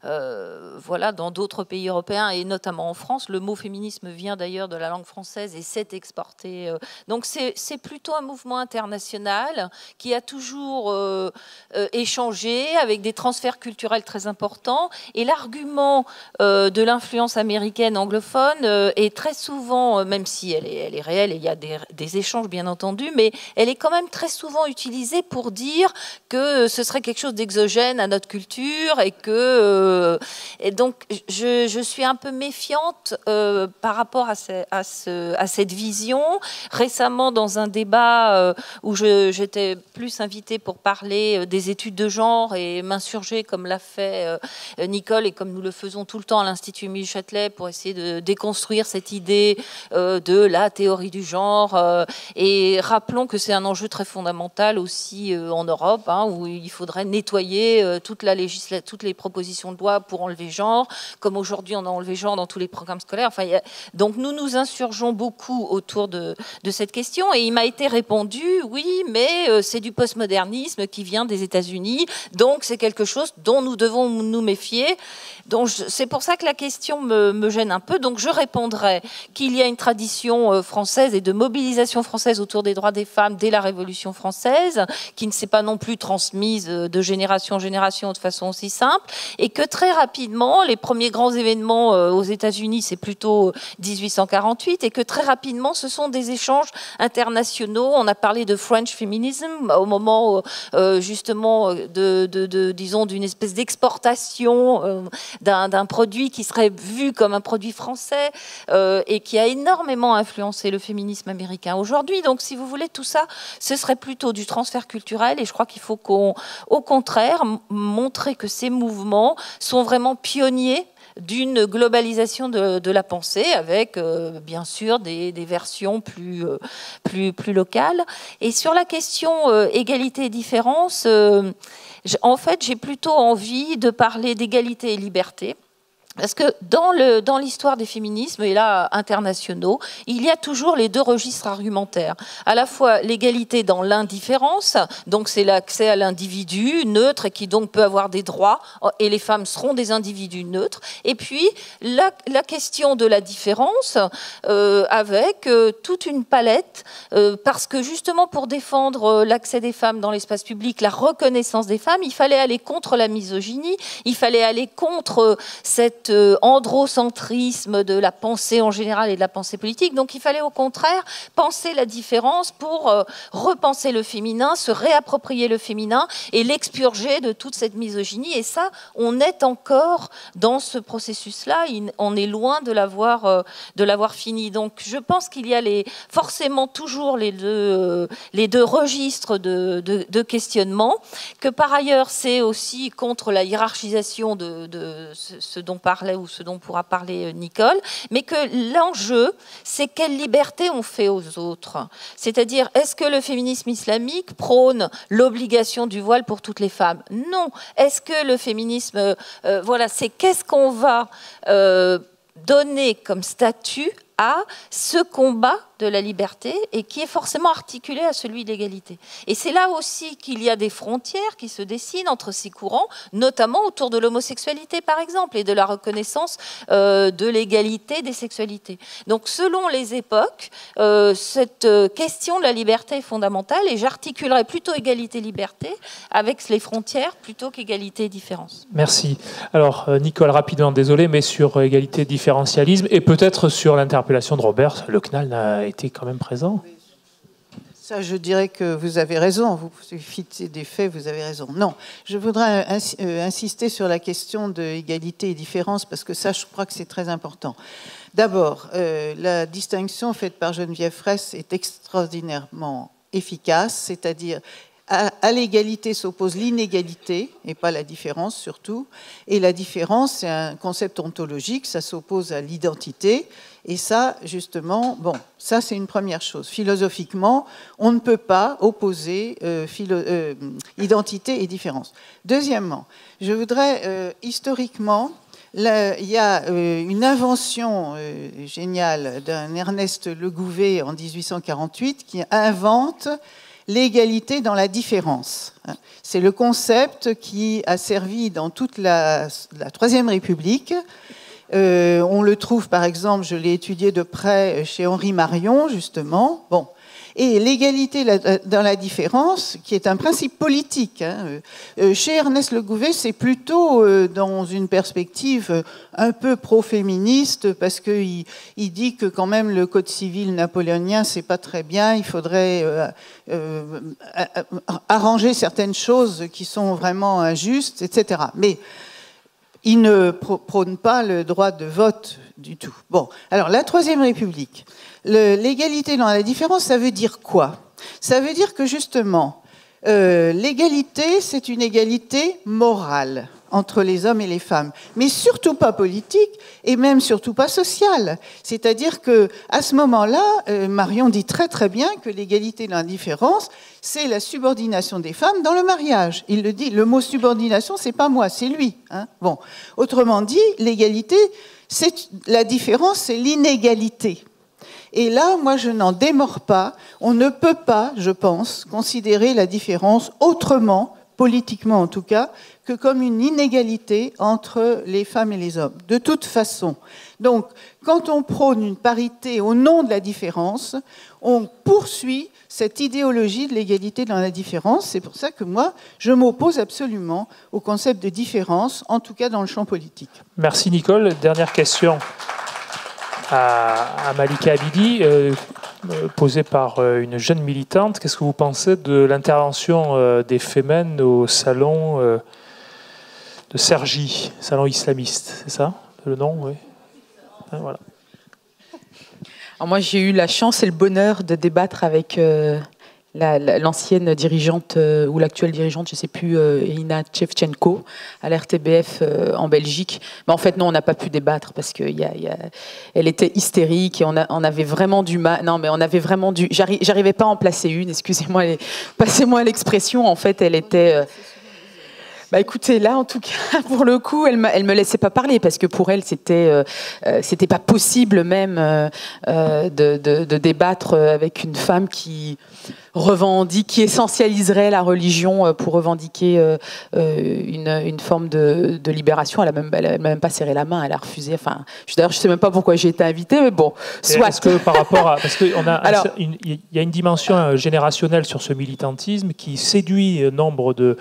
voilà, dans d'autres pays européens et notamment en France. Le mot féminisme vient d'ailleurs de la langue française et s'est exporté. Donc c'est plutôt un mouvement international qui a toujours échangé avec des transferts culturels très importants. Et l'argument de l'influence américaine anglophone est très souvent, même si elle est réelle et il y a des échanges bien entendu, mais elle est quand même très souvent utilisée pour dire que ce serait quelque chose d'exogène à notre culture et donc je suis un peu méfiante par rapport à cette vision. Récemment, dans un débat où j'étais plus invitée pour parler des études de genre et m'insurger comme l'a fait Nicole et comme nous le faisons tout le temps à l'Institut Émile Châtelet pour essayer de déconstruire cette idée de la théorie du genre. Et rappelons que c'est un enjeu très fondamental aussi en Europe, où il faudrait nettoyer toutes les propositions de loi pour enlever genre, comme aujourd'hui on a enlevé genre dans tous les programmes scolaires. Enfin, donc nous nous insurgeons beaucoup autour de cette question et il m'a été répondu, oui, mais c'est du postmodernisme qui vient des États-Unis, donc c'est quelque chose dont nous devons nous méfier. Donc c'est pour ça que la question me gêne un peu. Donc je répondrai qu'il y a une tradition française et de mobilisation française autour des droits des femmes dès la Révolution française, qui ne s'est pas non plus transmise de génération en génération de façon aussi simple, et que très rapidement, les premiers grands événements aux États-Unis, c'est plutôt 1848, et que très rapidement, ce sont des échanges internationaux. On a parlé de French feminism au moment justement disons, d'une espèce d'exportation d'un produit qui serait vu comme un produit français et qui a énormément influencé le féminisme américain aujourd'hui. Donc, si vous voulez, tout ça, ce serait plutôt du transfert culturel et je crois qu'il faut au contraire, montrer que ces mouvements sont vraiment pionniers d'une globalisation de la pensée avec bien sûr des versions plus locales. Et sur la question égalité et différence, en fait, j'ai plutôt envie de parler d'égalité et liberté. Parce que dans l'histoire des féminismes, et là internationaux, il y a toujours les deux registres argumentaires. À la fois l'égalité dans l'indifférence, donc c'est l'accès à l'individu neutre et qui donc peut avoir des droits, et les femmes seront des individus neutres. Et puis la question de la différence avec toute une palette, parce que justement pour défendre l'accès des femmes dans l'espace public, la reconnaissance des femmes, il fallait aller contre la misogynie, il fallait aller contre cette androcentrisme de la pensée en général et de la pensée politique. Donc il fallait au contraire penser la différence pour repenser le féminin, se réapproprier le féminin et l'expurger de toute cette misogynie. Et ça, on est encore dans ce processus-là. On est loin de l'avoir fini. Donc je pense qu'il y a forcément toujours les deux registres de questionnement, que par ailleurs c'est aussi contre la hiérarchisation de ce dont ce dont pourra parler Nicole, mais que l'enjeu, c'est quelle liberté on fait aux autres. C'est-à-dire, est-ce que le féminisme islamique prône l'obligation du voile pour toutes les femmes? Non. Est-ce que le féminisme... voilà, c'est qu'est-ce qu'on va donner comme statut à ce combat de la liberté et qui est forcément articulé à celui de l'égalité. Et c'est là aussi qu'il y a des frontières qui se dessinent entre ces courants, notamment autour de l'homosexualité par exemple et de la reconnaissance de l'égalité des sexualités. Donc selon les époques, cette question de la liberté est fondamentale et j'articulerai plutôt égalité-liberté avec les frontières plutôt qu'égalité et différence. Merci. Alors Nicole, rapidement, désolé, mais sur égalité-différentialisme et peut-être sur l'interpellation de Robert, le CNAL n'a été quand même présent. Ça, je dirais que vous avez raison. Vous citez des faits, vous avez raison. Non, je voudrais insister sur la question de égalité et différence, parce que ça, je crois que c'est très important. D'abord, la distinction faite par Geneviève Fraisse est extraordinairement efficace, c'est-à-dire à l'égalité s'oppose l'inégalité, et pas la différence surtout. Et la différence, c'est un concept ontologique, ça s'oppose à l'identité. Et ça, justement, bon, ça c'est une première chose. Philosophiquement, on ne peut pas opposer identité et différence. Deuxièmement, je voudrais, historiquement, là, il y a une invention géniale d'un Ernest Le Gouvet en 1848 qui invente l'égalité dans la différence. C'est le concept qui a servi dans toute la Troisième République. On le trouve, par exemple, je l'ai étudié de près chez Henri Marion, justement. Bon. Et l'égalité dans la différence, qui est un principe politique. Chez Ernest Le Gouvet, c'est plutôt dans une perspective un peu pro-féministe, parce qu'il dit que quand même le code civil napoléonien, c'est pas très bien, il faudrait arranger certaines choses qui sont vraiment injustes, etc. Mais il ne prône pas le droit de vote du tout. Bon, alors la Troisième République, l'égalité dans la différence, ça veut dire quoi? Ça veut dire que justement, l'égalité, c'est une égalité morale entre les hommes et les femmes, mais surtout pas politique et même surtout pas sociale. C'est-à-dire que à ce moment-là, Marion dit très très bien que l'égalité dans la différence, c'est la subordination des femmes dans le mariage. Il le dit. Le mot subordination, c'est pas moi, c'est lui. Hein. Bon, autrement dit, l'égalité, c'est la différence, c'est l'inégalité. Et là, moi, je n'en démords pas. On ne peut pas, je pense, considérer la différence autrement, politiquement en tout cas, que comme une inégalité entre les femmes et les hommes. De toute façon. Donc, quand on prône une parité au nom de la différence, on poursuit cette idéologie de l'égalité dans la différence. C'est pour ça que moi, je m'oppose absolument au concept de différence, en tout cas dans le champ politique. Merci Nicole. Dernière question à Malika Abidi, posée par une jeune militante. Qu'est-ce que vous pensez de l'intervention des Femen au salon de Cergy, salon islamiste, c'est ça le nom? Oui. Voilà. Alors moi, j'ai eu la chance et le bonheur de débattre avec l'ancienne dirigeante ou l'actuelle dirigeante, je ne sais plus, Irina Shevchenko, à l'RTBF en Belgique. Mais en fait, non, on n'a pas pu débattre parce qu'elle était hystérique et on avait vraiment du mal. Non, mais on avait vraiment du. J'arrivais pas à en placer une. Excusez-moi, passez-moi l'expression. En fait, elle était. Bah écoutez, là en tout cas, pour le coup, elle me laissait pas parler parce que pour elle, c'était pas possible même de débattre avec une femme qui essentialiserait la religion pour revendiquer une forme de libération. Elle a même pas serré la main, elle a refusé. Enfin, d'ailleurs, je sais même pas pourquoi j'ai été invitée, mais bon. Soit. Est-ce que par rapport à, parce qu'il y a une dimension générationnelle sur ce militantisme qui séduit nombre de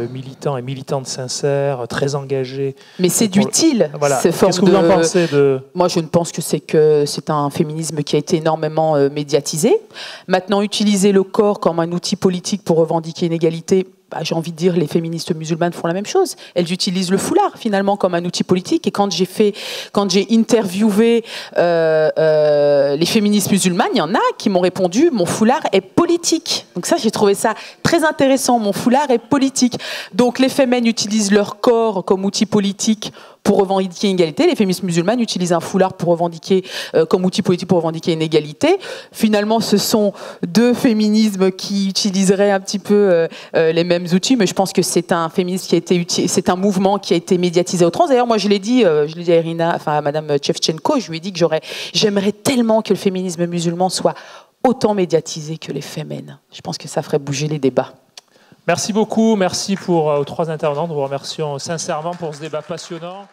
militants et militantes sincères, très engagés. Mais séduit-il voilà. Qu'est-ce que vous en pensez de... Moi, je ne pense que c'est un féminisme qui a été énormément médiatisé. Maintenant, utiliser le corps comme un outil politique pour revendiquer une égalité, j'ai envie de dire, les féministes musulmanes font la même chose. Elles utilisent le foulard finalement comme un outil politique. Et quand j'ai interviewé les féministes musulmanes, il y en a qui m'ont répondu: mon foulard est politique. Donc ça, j'ai trouvé ça très intéressant. Mon foulard est politique. Donc les fémènes utilisent leur corps comme outil politique pour revendiquer une égalité. Les féministes musulmanes utilisent un foulard pour revendiquer, comme outil politique pour revendiquer une égalité. Finalement, ce sont deux féminismes qui utiliseraient un petit peu les mêmes outils, mais je pense que c'est un féminisme qui a été c'est un mouvement qui a été médiatisé à outrance. D'ailleurs, moi, je l'ai dit à Irina, enfin à Madame Shevchenko, je lui ai dit que j'aimerais tellement que le féminisme musulman soit autant médiatisé que les fémènes. Je pense que ça ferait bouger les débats. Merci beaucoup, merci aux trois intervenants. Nous vous remercions sincèrement pour ce débat passionnant.